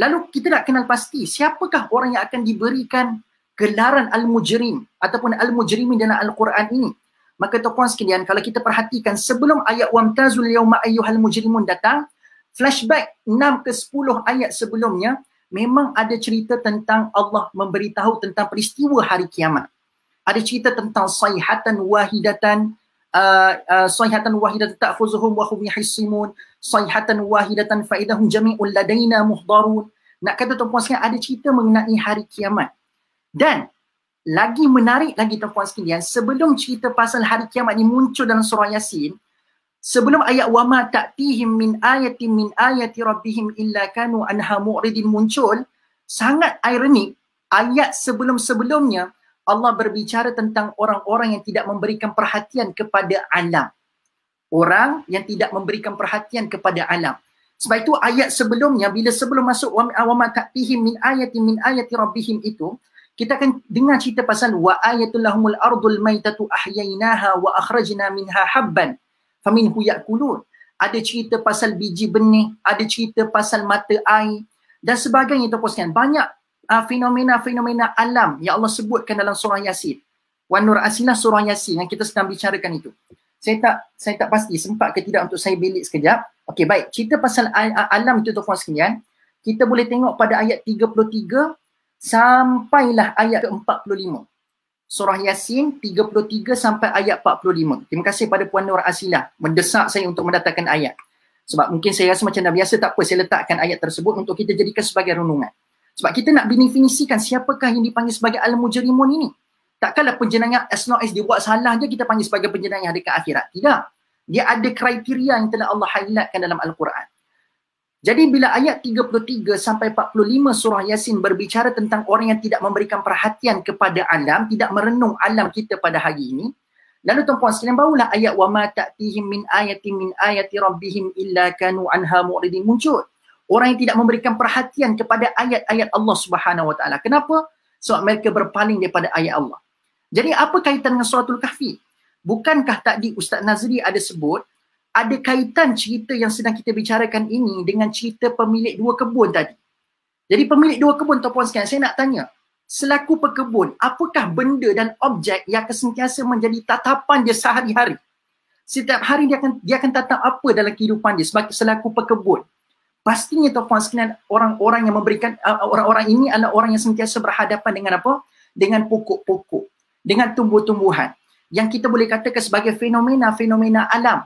Lalu kita nak kenal pasti siapakah orang yang akan diberikan gelaran al-mujrim ataupun al-mujrimin dalam Al-Quran ini. Maka tuan-puan sekalian, kalau kita perhatikan sebelum ayat wamtazul yawma ayyuhal mujrimun datang, flashback 6 ke 10 ayat sebelumnya memang ada cerita tentang Allah memberitahu tentang peristiwa hari kiamat. Ada cerita tentang sayhatan wahidatan ta'khuzuhum wa hum yahsimun, sayhatan wahidatan fa idahum jami'un ladaina muhdarun. Nak kata tuan-puan sekalian, ada cerita mengenai hari kiamat. Dan lagi menarik lagi tuan-puan sekalian, sebelum cerita pasal hari kiamat ni muncul dalam surah Yasin, sebelum ayat wama ta'tihim min ayatin min ayati rabbihim illa kanu anha mu'ridin muncul, sangat ironik, ayat sebelum-sebelumnya Allah berbicara tentang orang-orang yang tidak memberikan perhatian kepada alam. Orang yang tidak memberikan perhatian kepada alam. Sebab itu ayat sebelumnya, sebelum masuk wama ta'tihim min ayatin min ayati rabbihim itu, kita akan dengar cerita pasal wa ayatul lahumul ardul maitatu ahyainaha wa akhrajna minha habban faminhu ya'kulun. Ada cerita pasal biji benih, ada cerita pasal mata air dan sebagainya tuan-puan sekalian. Banyak fenomena-fenomena alam yang Allah sebutkan dalam surah Yasin. Wan Nur Asilah surah Yasin yang kita sedang bicarakan itu. Saya tak pasti sempat ke tidak untuk saya belik sekejap. Okey, baik. Cerita pasal alam itu tuan-puan sekalian, kita boleh tengok pada ayat 33 sampailah ayat ke-45. Surah Yasin 33 sampai ayat 45. Terima kasih pada Puan Nur Asilah mendesak saya untuk mendatangkan ayat. Sebab mungkin saya rasa macam dah biasa, tak apa saya letakkan ayat tersebut untuk kita jadikan sebagai renungan. Sebab kita nak definisikan siapakah yang dipanggil sebagai al-mujrimun ini. Takkanlah penjenayah as long as dia buat salah je kita panggil sebagai penjenayah dekat akhirat. Tidak. Dia ada kriteria yang telah Allah highlightkan dalam Al-Quran. Jadi bila ayat 33 sampai 45 surah Yasin berbicara tentang orang yang tidak memberikan perhatian kepada alam, tidak merenung alam kita pada hari ini, lalu tuan-puan sekalian barulah ayat wa ma ta'tihim min ayatin min ayati rabbihim illa kanu anha mu'ridin muncul. Orang yang tidak memberikan perhatian kepada ayat-ayat Allah Subhanahu wa taala. Kenapa? Sebab mereka berpaling daripada ayat Allah. Jadi apa kaitan dengan suratul Kahfi? Bukankah tadi Ustaz Nazri ada sebut ada kaitan cerita yang sedang kita bicarakan ini dengan cerita pemilik dua kebun tadi. Jadi pemilik dua kebun, tuan-puan sekalian, saya nak tanya, selaku pekebun, apakah benda dan objek yang sentiasa menjadi tatapan dia sehari-hari? Setiap hari dia akan tatap apa dalam kehidupan dia sebagai selaku pekebun? Pastinya tuan-puan sekalian, orang-orang yang memberikan, orang-orang ini adalah orang yang sentiasa berhadapan dengan apa? Dengan pokok-pokok, dengan tumbuh-tumbuhan yang kita boleh katakan sebagai fenomena-fenomena alam.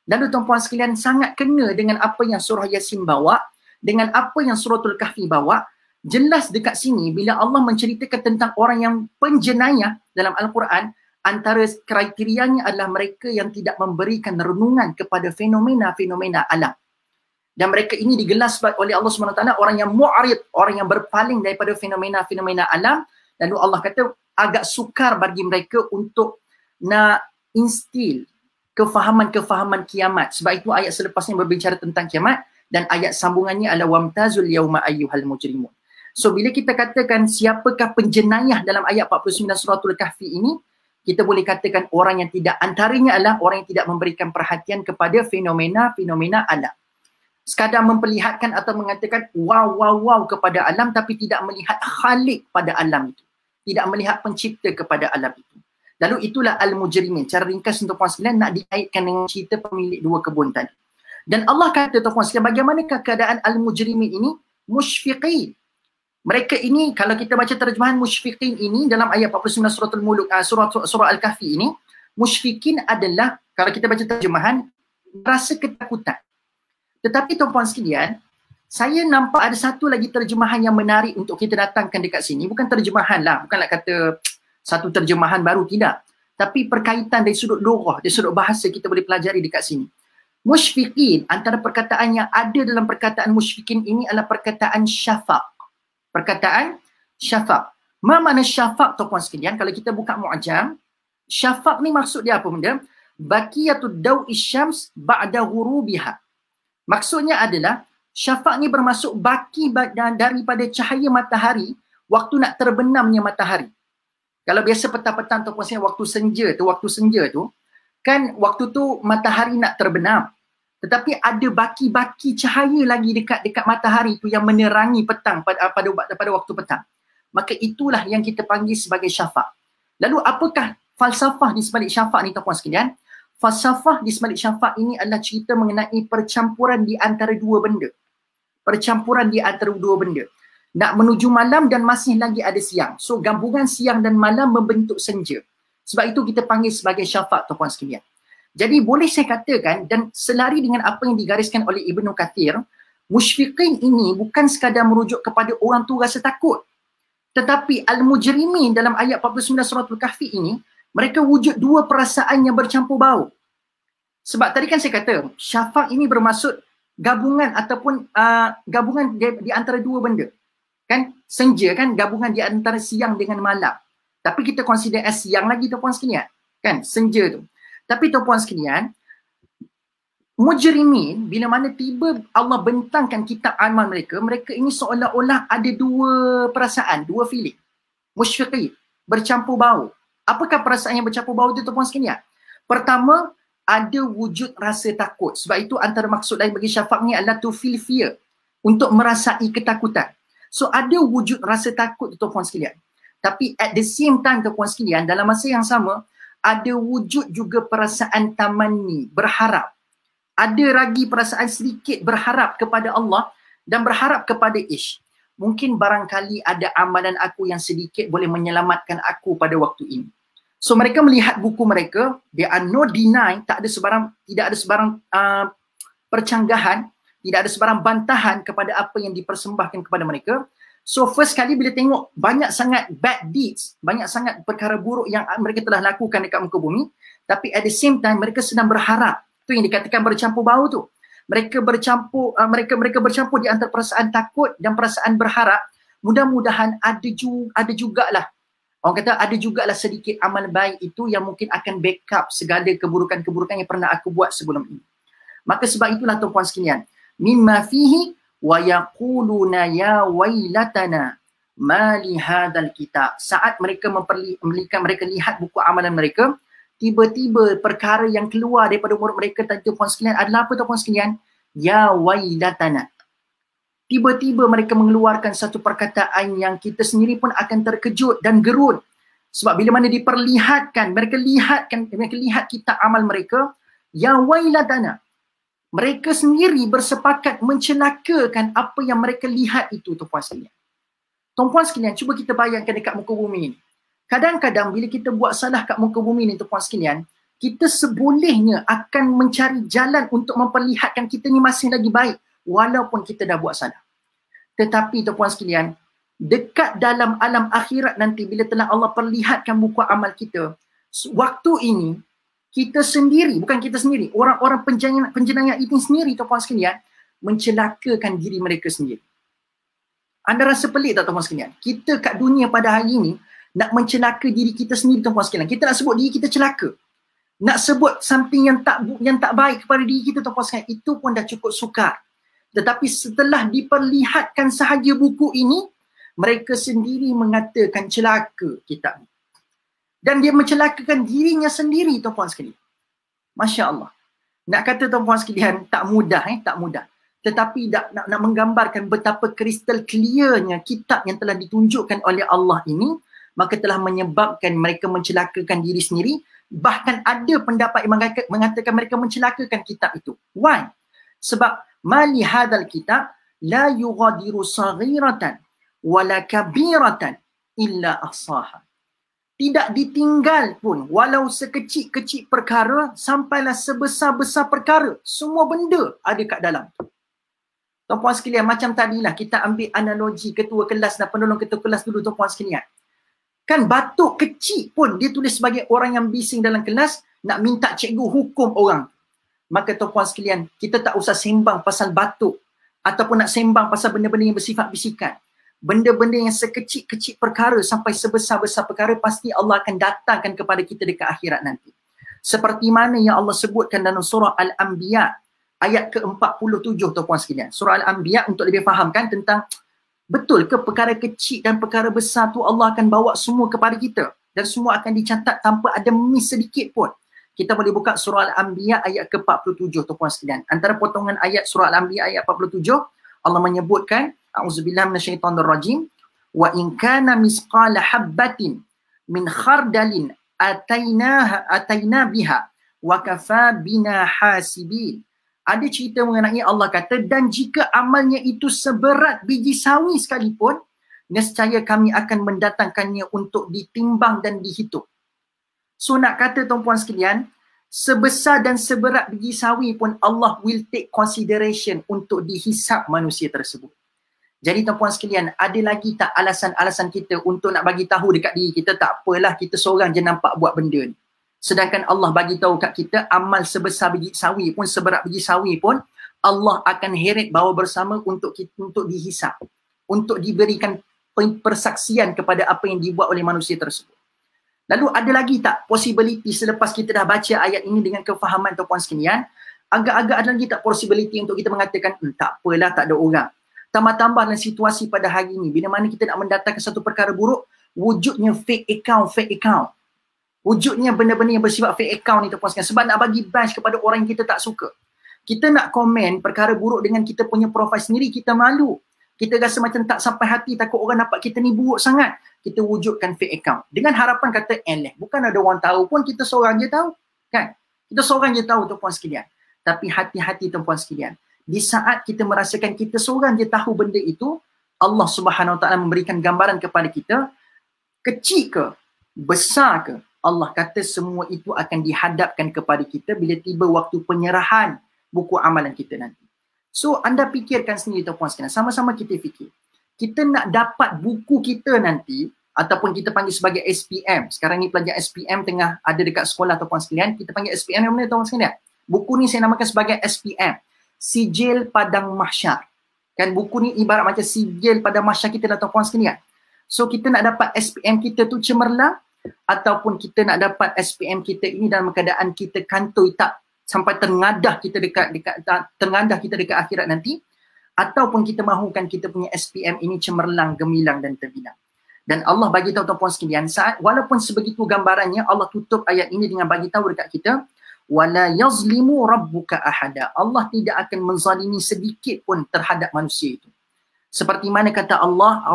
Lalu tuan-puan sekalian sangat kena dengan apa yang surah Yasin bawa, dengan apa yang suratul Kahfi bawa. Jelas dekat sini bila Allah menceritakan tentang orang yang penjenayah dalam Al-Quran, antara kriterianya adalah mereka yang tidak memberikan renungan kepada fenomena-fenomena alam. Dan mereka ini digelar oleh Allah SWT orang yang mu'arid, orang yang berpaling daripada fenomena-fenomena alam. Lalu Allah kata agak sukar bagi mereka untuk nak instill kefahaman-kefahaman kiamat. Sebab itu ayat selepasnya berbicara tentang kiamat dan ayat sambungannya adalah wamtazul yauma ayyuhal mujrimun. So bila kita katakan siapakah penjenayah dalam ayat 49 suratul Kahfi ini, kita boleh katakan orang yang tidak, antaranya adalah orang yang tidak memberikan perhatian kepada fenomena-fenomena alam. Sekadar memperlihatkan atau mengatakan wow kepada alam tapi tidak melihat khalik pada alam itu. Tidak melihat pencipta kepada alam itu. Lalu itulah al-mujrimin. Cara ringkas untuk puan sekalian nak dikaitkan dengan cerita pemilik dua kebun tadi. Dan Allah kata tuan-puan sekalian, bagaimanakah keadaan al-mujrimin ini? Musyfiqin. Mereka ini, kalau kita baca terjemahan musyfiqin ini dalam ayat 49 suratul Mulk, surah Al-Kahfi ini, musyfiqin adalah, kalau kita baca terjemahan, rasa ketakutan. Tetapi tuan-puan sekalian, saya nampak ada satu lagi terjemahan yang menarik untuk kita datangkan dekat sini. Bukan terjemahan lah, bukan nak kata satu terjemahan baru, tidak. Tapi perkaitan dari sudut lughah, dari sudut bahasa kita boleh pelajari dekat sini. Musyfiqin, antara perkataan yang ada dalam perkataan musyfiqin ini adalah perkataan syafaq. Perkataan syafaq. Ma makna syafaq tuan-puan sekalian? Kalau kita buka mu'jam, syafaq ni maksud dia apa benda? Baqiyatud dawi syams ba'da ghurubiha. Maksudnya adalah syafaq ni bermaksud baki daripada cahaya matahari waktu nak terbenamnya matahari. Kalau biasa petang-petang ataupun waktu senja tu, kan waktu tu matahari nak terbenam. Tetapi ada baki-baki cahaya lagi dekat matahari tu yang menerangi petang pada waktu petang. Maka itulah yang kita panggil sebagai syafaq. Lalu apakah falsafah di sebalik syafaq ni tuan-puan sekalian? Falsafah di sebalik syafaq ini adalah cerita mengenai percampuran di antara dua benda. Percampuran di antara dua benda. Nak menuju malam dan masih lagi ada siang. So gabungan siang dan malam membentuk senja. Sebab itu kita panggil sebagai syafaq tuan-puan sekalian. Jadi boleh saya katakan dan selari dengan apa yang digariskan oleh Ibnu Kathir, musyfiqin ini bukan sekadar merujuk kepada orang tu rasa takut. Tetapi al-mujrimin dalam ayat 49 suratul Kahfi ini, mereka wujud dua perasaan yang bercampur baur. Sebab tadi kan saya kata, syafaq ini bermaksud gabungan ataupun gabungan di antara dua benda. Kan senja kan gabungan di antara siang dengan malam. Tapi kita consider as siang lagi tuan-puan sekalian. Kan senja tu. Tapi tuan-puan sekalian, mujrimin bila mana tiba Allah bentangkan kitab amal mereka, mereka ini seolah-olah ada dua perasaan, dua feeling. Musyfiqin, bercampur baur. Apakah perasaan yang bercampur baur itu tuan-puan sekalian? Pertama, ada wujud rasa takut. Sebab itu antara maksud lain bagi syafaq ni adalah to feel fear. Untuk merasai ketakutan. So ada wujud rasa takut tuan-puan sekalian. Tapi at the same time tuan-puan sekalian, dalam masa yang sama, ada wujud juga perasaan tamanni, berharap. Ada lagi perasaan sedikit berharap kepada Allah dan berharap kepada ish. mungkin barangkali ada amalan aku yang sedikit boleh menyelamatkan aku pada waktu ini. So mereka melihat buku mereka, there are no deny, tidak ada sebarang percanggahan, tidak ada sebarang bantahan kepada apa yang dipersembahkan kepada mereka. So first kali bila tengok banyak sangat bad deeds, banyak sangat perkara buruk yang mereka telah lakukan dekat muka bumi, tapi at the same time mereka sedang berharap. Tu yang dikatakan bercampur bau tu. Mereka bercampur di antara perasaan takut dan perasaan berharap. Mudah-mudahan ada jugalah, orang kata ada jugalah sedikit amal baik itu yang mungkin akan backup segala keburukan-keburukan yang pernah aku buat sebelum ini. Maka sebab itulah tuan-puan sekalian, mimma fihi wa yaquluna ya wailatana ma li hadzal kitab. Saat mereka mereka lihat buku amalan mereka, tiba-tiba perkara yang keluar daripada mulut mereka tuan-puan sekalian adalah apa tuan-puan sekalian? Ya wailatana. Tiba-tiba mereka mengeluarkan satu perkataan yang kita sendiri pun akan terkejut dan gerun. Sebab bila mana diperlihatkan, mereka lihat kitab amal mereka, ya wailatana. Mereka sendiri bersepakat mencelakakan apa yang mereka lihat itu, tuan-puan sekalian. Tuan-puan sekalian, cuba kita bayangkan dekat muka bumi ini. Kadang-kadang bila kita buat salah kat muka bumi ni, tuan-puan sekalian, kita sebolehnya akan mencari jalan untuk memperlihatkan kita ni masih lagi baik walaupun kita dah buat salah. Tetapi tuan-puan sekalian, dekat dalam alam akhirat nanti bila telah Allah perlihatkan buku amal kita, waktu ini kita sendiri, bukan kita sendiri, orang-orang penjenayah itu sendiri tuan-puan sekalian, mencelakakan diri mereka sendiri. Anda rasa pelik tak tuan-puan sekalian? Kita kat dunia pada hari ini nak mencelaka diri kita sendiri tuan-puan sekalian. Kita nak sebut diri kita celaka. Nak sebut something yang tak baik kepada diri kita tuan-puan sekalian, itu pun dah cukup sukar. Tetapi setelah diperlihatkan sahaja buku ini, mereka sendiri mengatakan celaka kitab ini. Dan dia mencelakakan dirinya sendiri tuan-puan sekalian. Masya Allah. Nak kata tuan-puan sekalian tak mudah, tak mudah. Tetapi nak menggambarkan betapa kristal clearnya kitab yang telah ditunjukkan oleh Allah ini, maka telah menyebabkan mereka mencelakakan diri sendiri. Bahkan ada pendapat yang mengatakan mereka mencelakakan kitab itu. Why? Sebab mali hadzal kitab la yughadiru saghiratan wala kabiratan illa ahsaha. Tidak ditinggal pun walau sekecil-kecil perkara sampailah sebesar-besar perkara. Semua benda ada kat dalam. Tuan-puan sekalian, macam tadilah kita ambil analogi ketua kelas dan penolong ketua kelas dulu tuan-puan sekalian. Kan batuk kecil pun dia tulis sebagai orang yang bising dalam kelas nak minta cikgu hukum orang. Maka tuan-puan sekalian, kita tak usah sembang pasal batuk ataupun nak sembang pasal benda-benda yang bersifat bisikan. Benda-benda yang sekecil-kecil perkara sampai sebesar-besar perkara pasti Allah akan datangkan kepada kita dekat akhirat nanti. Seperti mana yang Allah sebutkan dalam surah Al-Anbiya ayat ke-47 tuan-puan sekalian. Surah Al-Anbiya untuk lebih fahamkan tentang betul ke perkara kecil dan perkara besar tu Allah akan bawa semua kepada kita dan semua akan dicatat tanpa ada miss sedikit pun. Kita boleh buka surah Al-Anbiya ayat ke-47 tuan-puan sekalian. Antara potongan ayat surah Al-Anbiya ayat 47, Allah menyebutkan, a'udzubillahi minasyaitonirrajim, wa in kana misqala habbatin min khardalin ataina biha wa kafa bina hasibin. Ada cerita mengenai Allah kata, dan jika amalnya itu seberat biji sawi sekalipun, nescaya kami akan mendatangkannya untuk ditimbang dan dihitung. So nak kata tuan-puan sekalian, sebesar dan seberat biji sawi pun Allah will take consideration untuk dihisap manusia tersebut. Jadi tuan-puan sekalian, ada lagi tak alasan-alasan kita untuk nak bagi tahu dekat diri kita, tak apalah kita seorang je nampak buat benda ni. Sedangkan Allah bagi tahu kat kita amal sebesar biji sawi pun, seberat biji sawi pun Allah akan heret bawa bersama untuk dihisap, untuk diberikan persaksian kepada apa yang dibuat oleh manusia tersebut. Lalu ada lagi tak possibility selepas kita dah baca ayat ini dengan kefahaman tuan-puan sekalian, agak-agak ada lagi tak possibility untuk kita mengatakan tak apalah, tak ada orang. Tambah-tambah dalam situasi pada hari ini, bila mana kita nak mendatangkan satu perkara buruk, wujudnya fake account. Wujudnya benda-benda yang bersifat fake account ni tuan-puan sekalian, sebab nak bagi bash kepada orang yang kita tak suka. Kita nak komen perkara buruk dengan kita punya profil sendiri, kita malu. Kita rasa macam tak sampai hati, takut orang nampak kita ni buruk sangat. Kita wujudkan fake account. Dengan harapan kata, bukan ada orang tahu pun, kita seorang je tahu. Kan? Kita seorang je tahu tuan-puan sekalian. Tapi hati-hati tuan-puan sekalian. Di saat kita merasakan kita seorang je tahu benda itu, Allah Subhanahu Wa Taala memberikan gambaran kepada kita, kecil ke, besar ke, Allah kata semua itu akan dihadapkan kepada kita bila tiba waktu penyerahan buku amalan kita nanti. So anda fikirkan sendiri tuan-puan sekalian, sama-sama kita fikir. Kita nak dapat buku kita nanti, ataupun kita panggil sebagai SPM. Sekarang ni pelajar SPM tengah ada dekat sekolah tuan-puan sekalian, kita panggil SPM yang mana tuan-puan sekalian? Buku ni saya namakan sebagai SPM, Sijil Padang Mahsyar. Kan buku ni ibarat macam sijil pada mahsyar kita dah tuan-puan sekalian. So kita nak dapat SPM kita tu cemerlang, ataupun kita nak dapat SPM kita ini dalam keadaan kita kantoi tak sampai tengadah kita dekat akhirat nanti, ataupun kita mahukan kita punya SPM ini cemerlang, gemilang dan terbilang. Dan Allah bagi tahu tuan-puan sekalian, walaupun sebegitu gambarannya, Allah tutup ayat ini dengan bagi tahu dekat kita, wala yazlimu rabbuka ahada. Allah tidak akan menzalimi sedikit pun terhadap manusia itu. Seperti mana kata Allah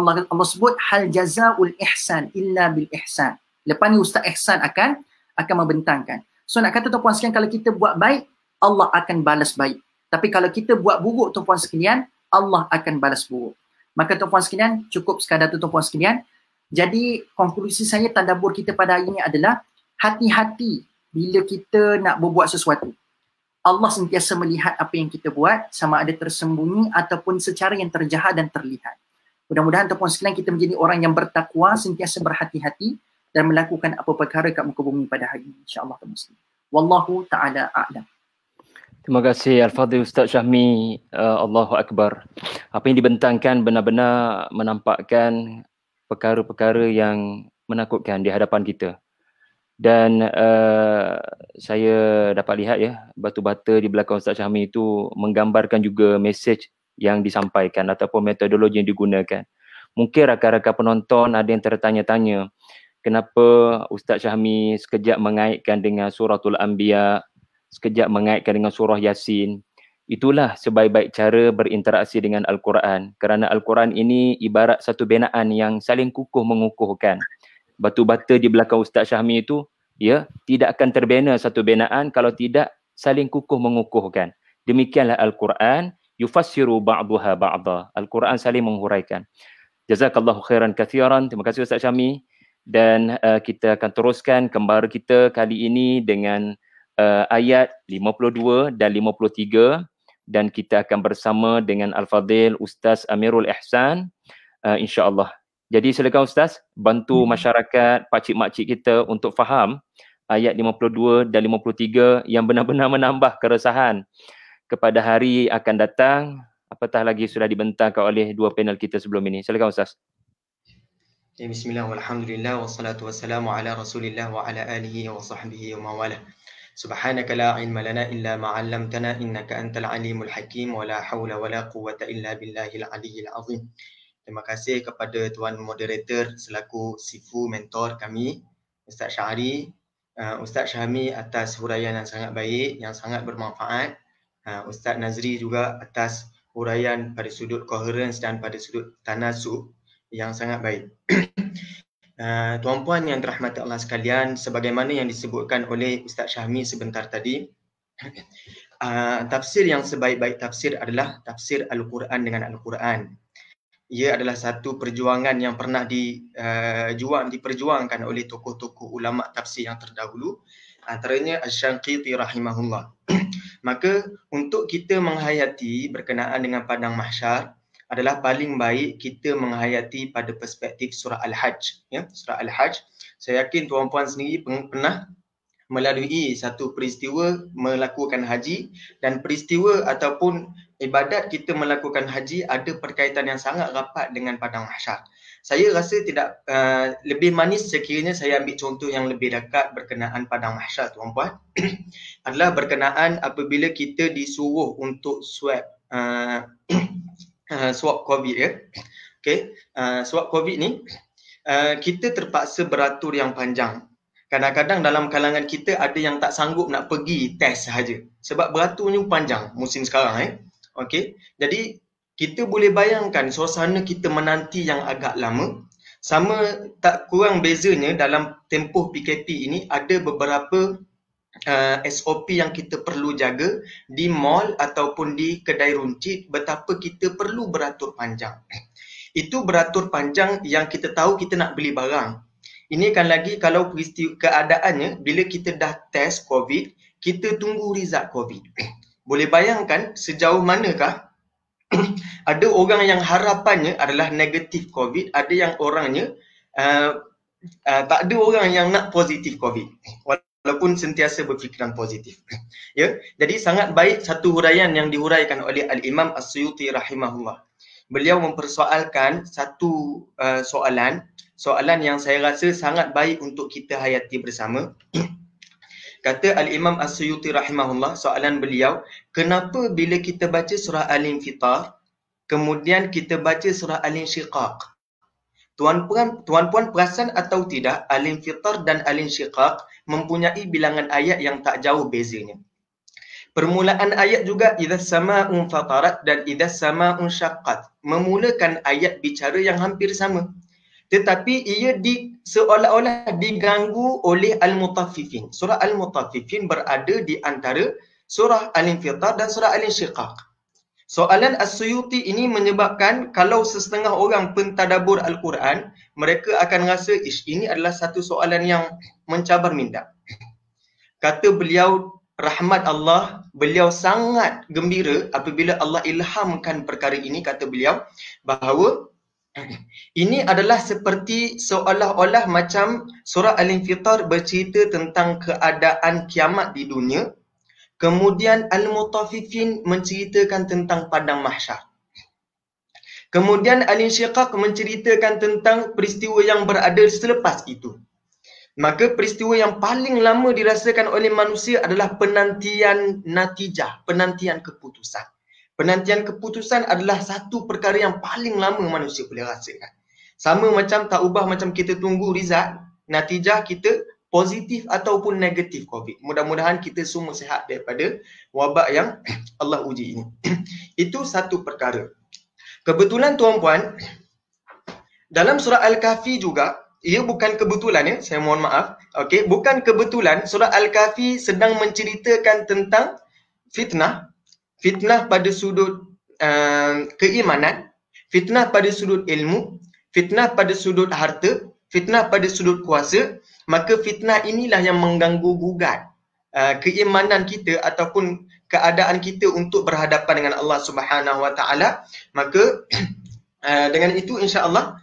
sebut hal jazaul ihsan illa bil ihsan. Lepas ni Ustaz Ihsan akan membentangkan. So nak kata tuan-puan sekalian, kalau kita buat baik, Allah akan balas baik. Tapi kalau kita buat buruk tuan-puan sekalian, Allah akan balas buruk. Maka tuan-puan sekalian, cukup sekadar tu tuan-puan sekalian. Jadi konklusi saya tadabbur kita pada hari ini adalah hati-hati bila kita nak berbuat sesuatu. Allah sentiasa melihat apa yang kita buat, sama ada tersembunyi ataupun secara yang terjahad dan terlihat. Mudah-mudahan tuan-puan sekalian kita menjadi orang yang bertakwa, sentiasa berhati-hati dan melakukan apa perkara kat muka bumi pada hari ini, insya-Allah tuan muslim. Wallahu taala a'lam. Terima kasih Al-Fadhil Ustaz Syahmi. Allahu Akbar. Apa yang dibentangkan benar-benar menampakkan perkara-perkara yang menakutkan di hadapan kita. Dan saya dapat lihat ya, batu-bata di belakang Ustaz Syahmi itu menggambarkan juga mesej yang disampaikan ataupun metodologi yang digunakan. Mungkin rakan-rakan penonton ada yang tertanya-tanya, kenapa Ustaz Syahmi sekejap mengaitkan dengan suratul Anbiya, sekejap mengaitkan dengan surah Yasin. Itulah sebaik-baik cara berinteraksi dengan Al-Quran. Kerana Al-Quran ini ibarat satu binaan yang saling kukuh mengukuhkan. Batu-bata di belakang Ustaz Syahmi itu ya tidak akan terbina satu binaan kalau tidak saling kukuh mengukuhkan. Demikianlah Al-Quran, yufassiru ba'duha ba'da. Al-Quran saling menghuraikan. Jazakallahu khairan kathiran. Terima kasih Ustaz Syahmi. Dan kita akan teruskan kembara kita kali ini dengan ayat 52 dan 53, dan kita akan bersama dengan Al-Fadhil Ustaz Amirul Ihsan insya-Allah. Jadi silakan Ustaz bantu masyarakat, pakcik-makcik kita untuk faham ayat 52 dan 53 yang benar-benar menambah keresahan kepada hari akan datang, apatah lagi sudah dibentangkan oleh dua panel kita sebelum ini. Silakan Ustaz. Ya, bismillah walhamdulillah wassalatu wassalamu ala rasulillah wa ala alihi wa sahbihi wa mawalah. Subhanaka la ilma lana illa ma 'allamtana innaka antal alimul hakim wa la haula wa la quwwata illa billahil aliyyil azim. Terima kasih kepada tuan moderator selaku sifu mentor kami Ustaz Syahri, Ustaz Syahmi atas huraian yang sangat baik, yang sangat bermanfaat. Ustaz Nazri juga atas huraian pada sudut coherence dan pada sudut tanasub yang sangat baik. Tuan-puan yang dirahmati Allah sekalian, sebagaimana yang disebutkan oleh Ustaz Syahmi sebentar tadi, tafsir yang sebaik-baik tafsir adalah tafsir Al-Quran dengan Al-Quran. Ia adalah satu perjuangan yang pernah diperjuangkan oleh tokoh-tokoh ulama tafsir yang terdahulu, antaranya Asy-Syanqiti rahimahullah. Maka untuk kita menghayati berkenaan dengan padang mahsyar adalah paling baik kita menghayati pada perspektif surah Al-Hajj. Ya, surah Al-Hajj, saya yakin tuan-puan sendiri pernah melalui satu peristiwa melakukan haji, dan peristiwa ataupun ibadat kita melakukan haji ada perkaitan yang sangat rapat dengan padang mahsyar. Saya rasa tidak lebih manis sekiranya saya ambil contoh yang lebih dekat berkenaan padang mahsyar tuan-puan adalah berkenaan apabila kita disuruh untuk swab COVID ya. Okey, swab COVID ni kita terpaksa beratur yang panjang. Kadang-kadang dalam kalangan kita ada yang tak sanggup nak pergi test sahaja sebab beraturnya panjang musim sekarang Okey. Jadi kita boleh bayangkan suasana kita menanti yang agak lama. Sama tak kurang bezanya dalam tempoh PKP ini ada beberapa SOP yang kita perlu jaga di mall ataupun di kedai runcit, betapa kita perlu beratur panjang. itu beratur panjang yang kita tahu kita nak beli barang. Ini kan lagi kalau peristiwa keadaannya bila kita dah test COVID, kita tunggu result COVID. Boleh bayangkan sejauh manakah ada orang yang harapannya adalah negatif COVID, ada yang orangnya tak ada orang yang nak positif COVID. Walaupun sentiasa berfikiran positif. Ya, jadi sangat baik satu huraian yang dihuraikan oleh Al-Imam As-Suyuti rahimahullah. Beliau mempersoalkan satu soalan yang saya rasa sangat baik untuk kita hayati bersama. Kata Al-Imam As-Suyuti rahimahullah, soalan beliau, kenapa bila kita baca surah Al-Infitar, kemudian kita baca surah Al-Insyiqaq? Tuan-puan perasan atau tidak, Al-Infitar dan Al-Insyiqaq mempunyai bilangan ayat yang tak jauh bezanya. Permulaan ayat juga idzas samaa'un fatarat dan idzas samaa'un syaqqat. Memulakan ayat bicara yang hampir sama. Tetapi ia seolah-olah diganggu oleh Al-Mutaffifin. Surah Al-Mutaffifin berada di antara surah Al-Infitar dan surah Al-Insyiqaq. Soalan As-Suyuti ini menyebabkan kalau sesetengah orang pentadabbur Al-Quran, mereka akan rasa ini adalah satu soalan yang mencabar minda. Kata beliau, rahmat Allah, beliau sangat gembira apabila Allah ilhamkan perkara ini. Kata beliau bahawa ini adalah seperti seolah-olah macam surah Al-Infitar bercerita tentang keadaan kiamat di dunia, kemudian Al-Mutaffifin menceritakan tentang padang mahsyar. Kemudian Al-Insyiqaq menceritakan tentang peristiwa yang berada selepas itu. Maka peristiwa yang paling lama dirasakan oleh manusia adalah penantian natijah, penantian keputusan. Penantian keputusan adalah satu perkara yang paling lama manusia boleh rasakan. Sama macam tak ubah macam kita tunggu result, natijah kita positif ataupun negatif COVID. Mudah-mudahan kita semua sihat daripada wabak yang Allah uji ini. Itu satu perkara. Kebetulan tuan-puan, dalam surah Al-Kahfi juga, ia bukan kebetulan ya, saya mohon maaf. Okey, bukan kebetulan surah Al-Kahfi sedang menceritakan tentang fitnah. Fitnah pada sudut keimanan, fitnah pada sudut ilmu, fitnah pada sudut harta, fitnah pada sudut kuasa. Maka fitnah inilah yang mengganggu-gugat keimanan kita ataupun keadaan kita untuk berhadapan dengan Allah Subhanahu Wa Taala. Maka dengan itu insya-Allah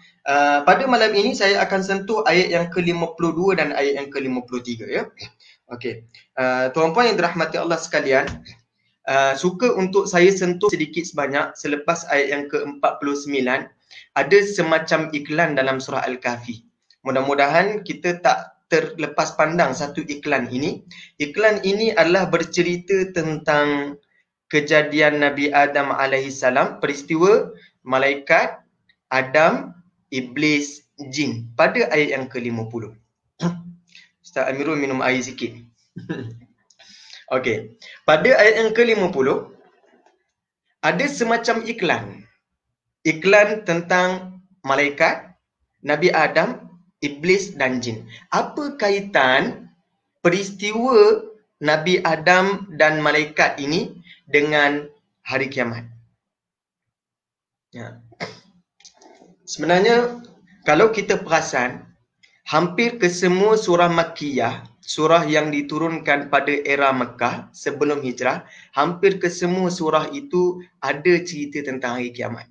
pada malam ini saya akan sentuh ayat yang ke-52 dan ayat yang ke-53 ya. Okey. Tuan-puan yang dirahmati Allah sekalian, suka untuk saya sentuh sedikit sebanyak selepas ayat yang ke-49 ada semacam iklan dalam surah Al-Kahfi. Mudah-mudahan kita tak terlepas pandang satu iklan ini. Iklan ini adalah bercerita tentang kejadian Nabi Adam alaihissalam, peristiwa malaikat, Adam, Iblis, Jin pada ayat yang ke-50. Ustaz Amirul minum air sikit. Okey. Pada ayat yang ke-50 ada semacam iklan. Iklan tentang malaikat, Nabi Adam, Iblis dan Jin. Apa kaitan peristiwa Nabi Adam dan malaikat ini dengan hari kiamat? Ya. Sebenarnya kalau kita perasan, hampir kesemua surah Makkiyah, surah yang diturunkan pada era Mekah sebelum hijrah, hampir kesemua surah itu ada cerita tentang hari kiamat.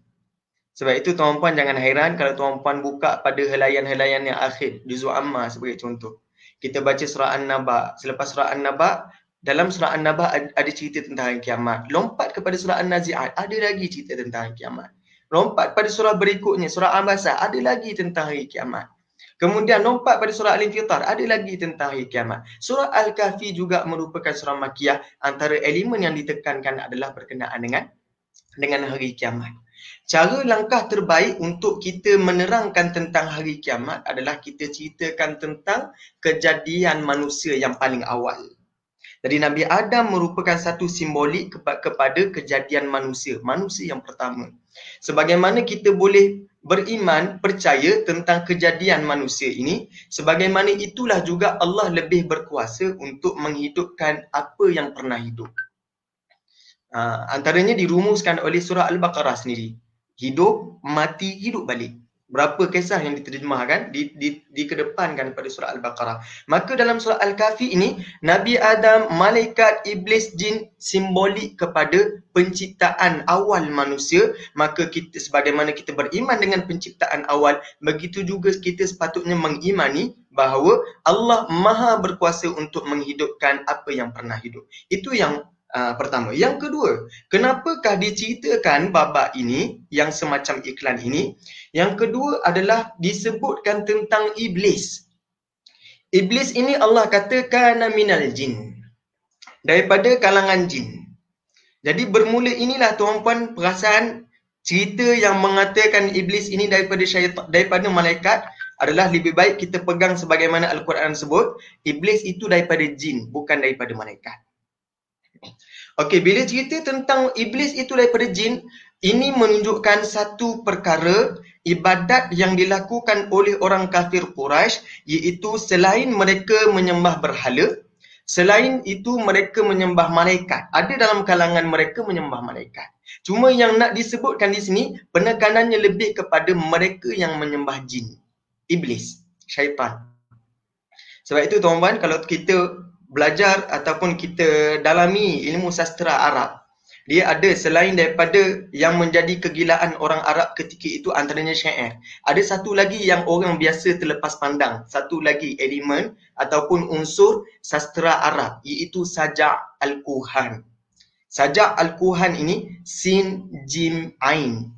Sebab itu tuan-puan jangan hairan kalau tuan-puan buka pada helaian-helaian yang akhir, juzuk amma sebagai contoh. Kita baca surah An-Naba, selepas surah An-Naba, dalam surah An-Naba ada cerita tentang hari kiamat. Lompat kepada surah An-Nazi'at, ada lagi cerita tentang hari kiamat. Lompat pada surah berikutnya, surah Al-Basah, ada lagi tentang hari kiamat. Kemudian lompat pada surah Al-Infitar, ada lagi tentang hari kiamat. Surah Al-Kahfi juga merupakan surah Makkiyah. Antara elemen yang ditekankan adalah berkenaan dengan hari kiamat. Cara langkah terbaik untuk kita menerangkan tentang hari kiamat adalah kita ceritakan tentang kejadian manusia yang paling awal. Jadi Nabi Adam merupakan satu simbolik kepada kejadian manusia yang pertama. Sebagaimana kita boleh beriman, percaya tentang kejadian manusia ini, sebagaimana itulah juga Allah lebih berkuasa untuk menghidupkan apa yang pernah hidup. Antaranya dirumuskan oleh surah Al-Baqarah sendiri. Hidup, mati, hidup balik. Berapa kisah yang diterjemahkan, dikedepankan pada surah Al-Baqarah. Maka dalam surah Al-Kahfi ini, Nabi Adam, malaikat, iblis, jin simbolik kepada penciptaan awal manusia. Maka kita, sebagaimana kita beriman dengan penciptaan awal, begitu juga kita sepatutnya mengimani bahawa Allah Maha berkuasa untuk menghidupkan apa yang pernah hidup. Itu yang pertama. Yang kedua, kenapakah diceritakan babak ini yang semacam iklan ini? Yang kedua adalah disebutkan tentang iblis. Iblis ini Allah kata kana minal jin, daripada kalangan jin. Jadi bermula inilah tuan-puan perasaan cerita yang mengatakan iblis ini daripada syaitan, daripada malaikat, adalah lebih baik kita pegang sebagaimana Al-Quran sebut, iblis itu daripada jin, bukan daripada malaikat. Okey, bila cerita tentang iblis itu daripada jin, ini menunjukkan satu perkara ibadat yang dilakukan oleh orang kafir Quraisy, iaitu selain mereka menyembah berhala, selain itu mereka menyembah malaikat. Ada dalam kalangan mereka menyembah malaikat. Cuma yang nak disebutkan di sini, penekanannya lebih kepada mereka yang menyembah jin, iblis, syaitan. Sebab itu tuan-tuan, kalau kita belajar ataupun kita dalami ilmu sastra Arab, dia ada selain daripada yang menjadi kegilaan orang Arab ketika itu antaranya syair. Ada satu lagi yang orang biasa terlepas pandang, satu lagi elemen ataupun unsur sastra Arab, iaitu sajak al-Quhan. Sajak al-Quhan ini sin, jim, ain.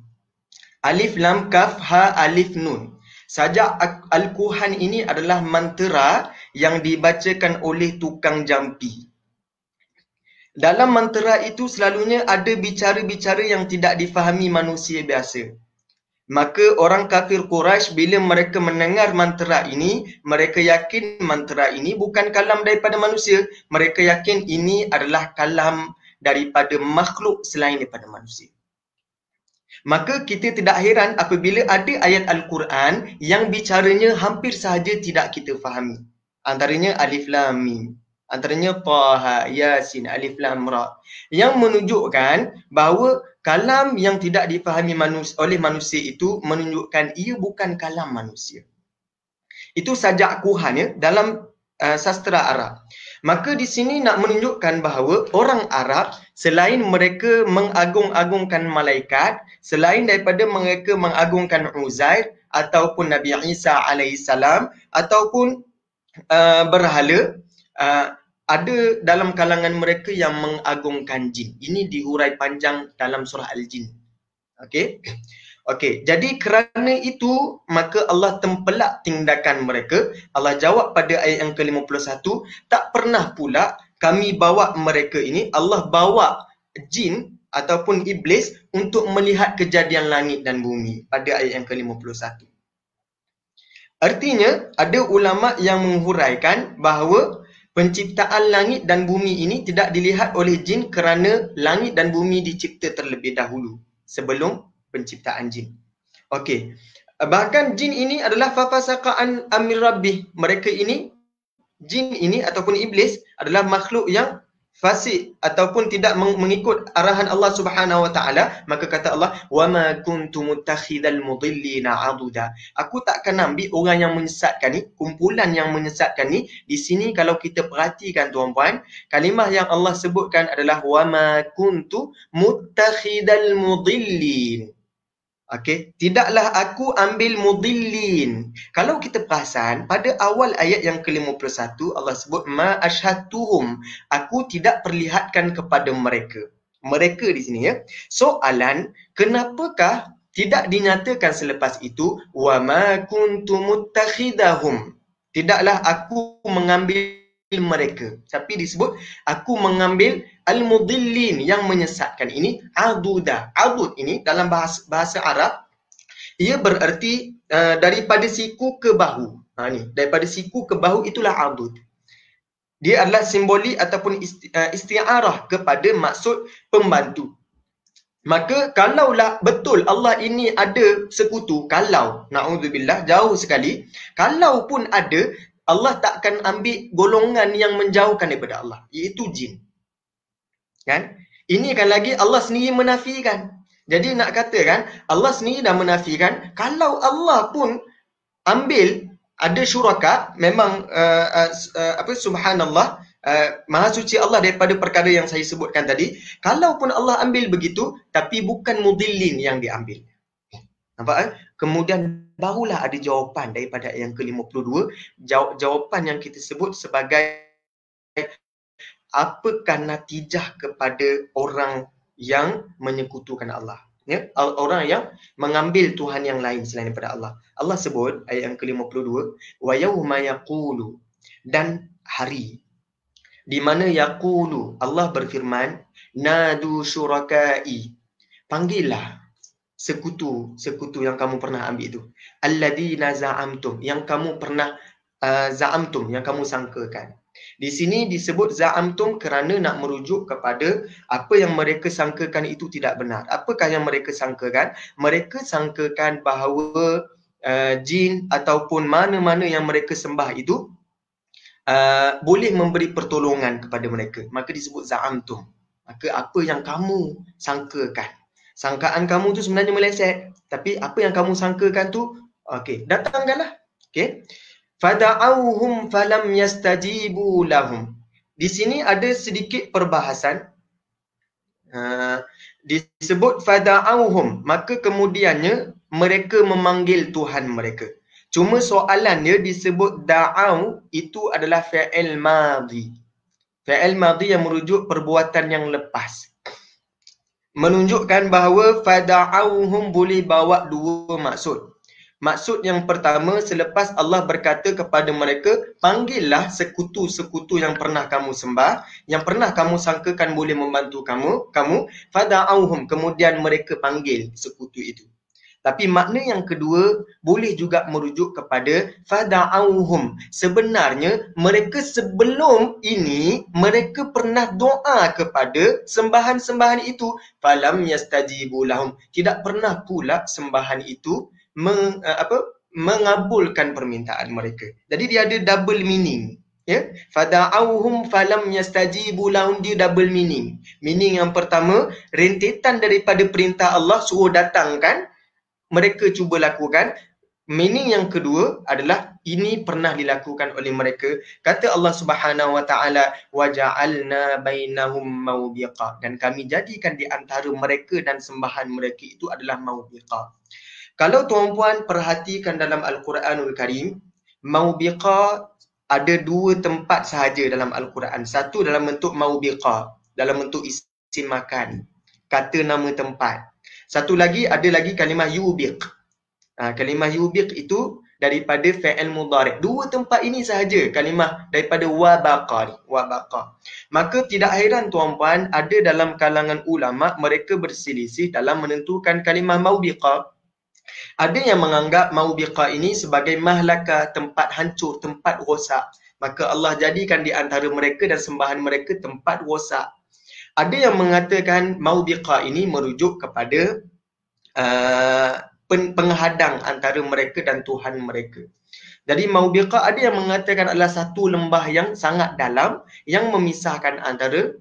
Alif, lam, kaf, ha, alif, nun. Sajak al-Quhan ini adalah mantra yang dibacakan oleh tukang jampi. Dalam mantra itu selalunya ada bicara-bicara yang tidak difahami manusia biasa. Maka orang kafir Quraisy bila mereka mendengar mantra ini, mereka yakin mantra ini bukan kalam daripada manusia. Mereka yakin ini adalah kalam daripada makhluk selain daripada manusia. Maka kita tidak heran apabila ada ayat Al-Quran yang bicaranya hampir sahaja tidak kita fahami. Antaranya Alif Lam Mim, antaranya Taha, Yasin, Alif Lam Ra, yang menunjukkan bahawa kalam yang tidak difahami oleh manusia itu menunjukkan ia bukan kalam manusia. Itu sajak Quhan ya, dalam sastra Arab. Maka di sini nak menunjukkan bahawa orang Arab selain mereka mengagung-agungkan malaikat, selain daripada mereka mengagungkan Uzair ataupun Nabi Isa alaihissalam ataupun berhala, ada dalam kalangan mereka yang mengagungkan jin. Ini dihurai panjang dalam surah Al-Jin. Okey. Okey, jadi kerana itu maka Allah tempelak tindakan mereka. Allah jawab pada ayat yang ke-51, tak pernah pula kami bawa mereka ini, Allah bawa jin ataupun iblis untuk melihat kejadian langit dan bumi pada ayat yang ke-51. Artinya, ada ulama yang menghuraikan bahawa penciptaan langit dan bumi ini tidak dilihat oleh jin kerana langit dan bumi dicipta terlebih dahulu sebelum penciptaan jin. Okey. Bahkan jin ini adalah fafasaqa an amri rabbih. Mereka ini, jin ini ataupun iblis adalah makhluk yang fasik ataupun tidak mengikut arahan Allah Subhanahu wa taala. Maka kata Allah, "Wa ma kuntu muttakhidal mudillina aduda." Aku takkan ambil orang yang menyesatkan ni, kumpulan yang menyesatkan ni. Di sini kalau kita perhatikan tuan-puan, kalimah yang Allah sebutkan adalah wa ma kuntu muttakhidal mudillin. Okey, tidaklah aku ambil mudillin. Kalau kita perasan pada awal ayat yang ke-51 Allah sebut ma asyhadtuhum, aku tidak perlihatkan kepada mereka. Mereka di sini ya. Soalan, kenapakah tidak dinyatakan selepas itu wa ma kuntu muttakhidahum? Tidaklah aku mengambil mereka, tapi disebut aku mengambil al-mudillin yang menyesatkan. Ini aduda. Adud ini dalam bahasa Arab ia bererti daripada siku ke bahu. Ni daripada siku ke bahu, itulah adud. Dia adalah simbolik ataupun isti'arah kepada maksud pembantu. Maka kalaulah betul Allah ini ada sekutu, kalau na'udzubillah jauh sekali, kalau pun ada, Allah takkan ambil golongan yang menjauhkan daripada Allah, iaitu jin. Kan? Ini kan lagi Allah sendiri menafikan. Jadi nak katakan Allah sendiri dah menafikan kalau Allah pun ambil ada syuraka, memang subhanallah, maha suci Allah daripada perkara yang saya sebutkan tadi. Kalaupun Allah ambil begitu, tapi bukan mudillin yang diambil. Nampak? Kemudian barulah ada jawapan daripada yang ke-52, jawapan yang kita sebut sebagai apakah natijah kepada orang yang menyekutukan Allah. Ya, orang yang mengambil Tuhan yang lain selain daripada Allah. Allah sebut ayat yang ke-52, wa yauma yaqulu, dan hari di mana yaqulu, Allah berfirman, nadu syurakai, panggillah sekutu yang kamu pernah ambil itu, alladina za'amtum, yang kamu pernah za'amtum, yang kamu sangkakan. Di sini disebut za'amtum kerana nak merujuk kepada apa yang mereka sangkakan itu tidak benar. Apakah yang mereka sangkakan? Mereka sangkakan bahawa jin ataupun mana-mana yang mereka sembah itu boleh memberi pertolongan kepada mereka. Maka disebut za'amtum. Maka apa yang kamu sangkakan, sangkaan kamu tu sebenarnya meleset, tapi apa yang kamu sangkakan tu, okey, datangkanlah. Okey. Fada'auhum falam yastajibu lahum. Di sini ada sedikit perbahasan. Disebut fada'auhum, maka kemudiannya mereka memanggil Tuhan mereka. Cuma soalannya disebut da'au itu adalah fi'il madhi. Fi'il madhi yang merujuk perbuatan yang lepas. Menunjukkan bahawa fada'auhum boleh bawa dua maksud. Maksud yang pertama, selepas Allah berkata kepada mereka, panggillah sekutu-sekutu yang pernah kamu sembah, yang pernah kamu sangkakan boleh membantu kamu, fada'auhum, kemudian mereka panggil sekutu itu. Tapi makna yang kedua boleh juga merujuk kepada fada'auhum. Sebenarnya mereka sebelum ini mereka pernah doa kepada sembahan-sembahan itu. Falam yastajibu lahum. Tidak pernah pula sembahan itu mengabulkan permintaan mereka. Jadi dia ada double meaning. Ya, fada'auhum falam yastajibu lahum, dia double meaning. Meaning yang pertama, rentetan daripada perintah Allah suruh datangkan, mereka cuba lakukan. Meaning yang kedua adalah ini pernah dilakukan oleh mereka. Kata Allah Subhanahu wa taala, wa ja'alna bainahum mawbiqa, dan kami jadikan di antara mereka dan sembahan mereka itu adalah mawbiqa. Kalau tuan-puan perhatikan dalam Al-Quranul Karim, mawbiqa ada dua tempat sahaja dalam Al-Quran. Satu dalam bentuk mawbiqa, dalam bentuk isim makan, kata nama tempat. Satu lagi, ada lagi kalimah yubiq. Kalimah yubiq itu daripada fi'il mudhari'. Dua tempat ini sahaja kalimah daripada wabaqa. Maka tidak hairan tuan-puan, ada dalam kalangan ulama mereka berselisih dalam menentukan kalimah mawbiqa. Ada yang menganggap mawbiqa ini sebagai mahlaka, tempat hancur, tempat rosak. Maka Allah jadikan di antara mereka dan sembahan mereka tempat rosak. Ada yang mengatakan mawbiqa ini merujuk kepada penghadang antara mereka dan Tuhan mereka. Jadi mawbiqa ada yang mengatakan adalah satu lembah yang sangat dalam yang memisahkan antara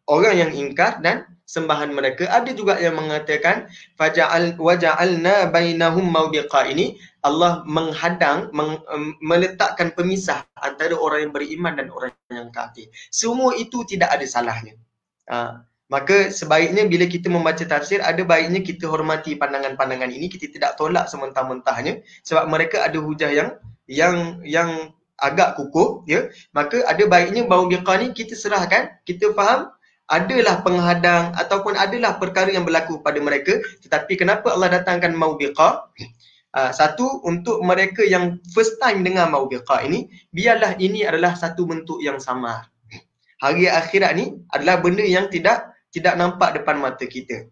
orang yang ingkar dan sembahan mereka. Ada juga yang mengatakan waja'alna bainahum mawbiqa, ini Allah menghadang, meletakkan pemisah antara orang yang beriman dan orang yang kafir. Semua itu tidak ada salahnya. Maka sebaiknya bila kita membaca tafsir, ada baiknya kita hormati pandangan-pandangan ini, kita tidak tolak sementah-mentahnya sebab mereka ada hujah yang agak kukuh, ya. Maka ada baiknya mawbiqa ni kita serahkan, kita faham adalah penghadang ataupun adalah perkara yang berlaku pada mereka. Tetapi kenapa Allah datangkan mawbiqa? Satu, untuk mereka yang first time dengar mawbiqa ini, biarlah ini adalah satu bentuk yang samar. Hari akhirat ni adalah benda yang tidak nampak depan mata kita.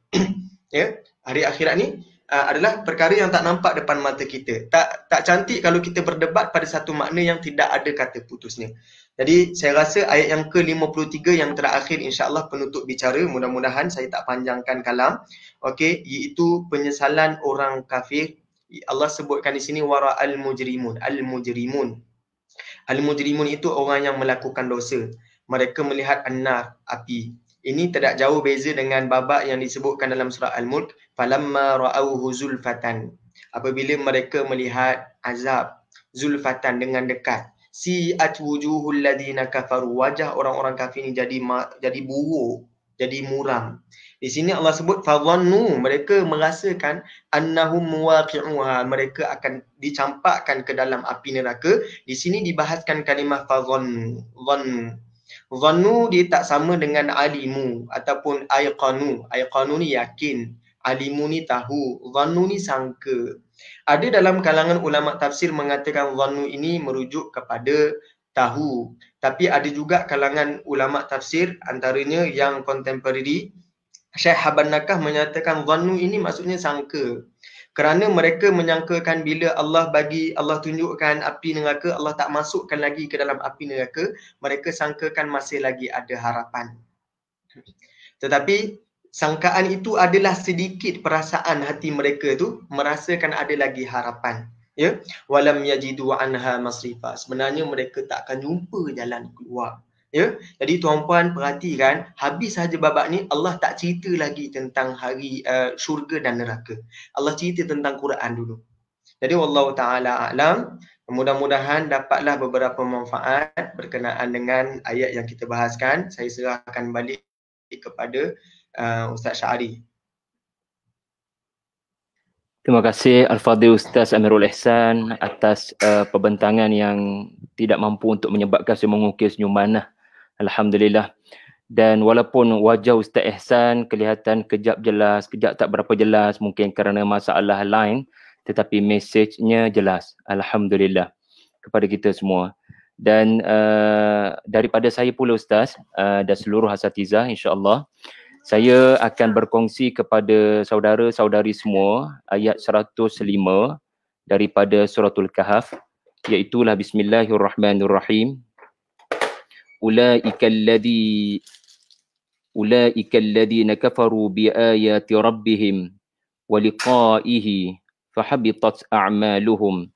Ya, hari akhirat ni adalah perkara yang tak nampak depan mata kita. Tak cantik kalau kita berdebat pada satu makna yang tidak ada kata putusnya. Jadi saya rasa ayat yang ke-53 yang terakhir insya-Allah penutup bicara, mudah-mudahan saya tak panjangkan kalam. Okey, iaitu penyesalan orang kafir. Allah sebutkan di sini wara'al mujrimun. Al-mujrimun. Al-mujrimun itu orang yang melakukan dosa. Mereka melihat an-nar, api. Ini tidak jauh beza dengan babak yang disebutkan dalam surah Al-Mulk, falamma ra'awhu zulfatan. Apabila mereka melihat azab zulfatan dengan dekat, si'at wujuhul ladina kafaru, wajah orang-orang kafir ni jadi buruk, jadi muram. Di sini Allah sebut fadhannu, mereka merasakan annahum muwaqi'uha, mereka akan dicampakkan ke dalam api neraka. Di sini dibahaskan kalimah fadhannu. Dhannu dia tak sama dengan alimu ataupun ayqanu. Ayqanu ni yakin, alimu ni tahu, dhannu ni sangka. Ada dalam kalangan ulama tafsir mengatakan dhannu ini merujuk kepada tahu. Tapi ada juga kalangan ulama tafsir antaranya yang contemporary, Syekh Haban Nakah menyatakan dhannu ini maksudnya sangka. Kerana mereka menyangkakan bila Allah tunjukkan api neraka, Allah tak masukkan lagi ke dalam api neraka, mereka sangkakan masih lagi ada harapan. Tetapi sangkaan itu adalah sedikit perasaan hati mereka tu merasakan ada lagi harapan. Ya, walam yajidu anha masrifa. Sebenarnya mereka tak akan jumpa jalan keluar. Ya, jadi tuan-puan perhatikan, habis saja babak ni Allah tak cerita lagi tentang hari syurga dan neraka. Allah cerita tentang Quran dulu. Jadi wallahu taala a'lam, mudah-mudahan dapatlah beberapa manfaat berkenaan dengan ayat yang kita bahaskan. Saya serahkan balik kepada Ustaz Syahri. Terima kasih Al-Fadhil Ustaz Amirul Ihsan atas perbentangan yang tidak mampu untuk menyebabkan saya mengukir senyuman. Alhamdulillah. Dan walaupun wajah Ustaz Ihsan kelihatan kejap jelas, kejap tak berapa jelas, mungkin kerana masalah lain, tetapi mesejnya jelas. Alhamdulillah kepada kita semua. Dan daripada saya pula Ustaz dan seluruh asatizah, insya-Allah saya akan berkongsi kepada saudara-saudari semua ayat 105 daripada suratul Kahf, iaitulah bismillahirrahmanirrahim. Ulaika alladhina kafaru biayati rabbihim wa liqa'ihi fahabitat a'maluhum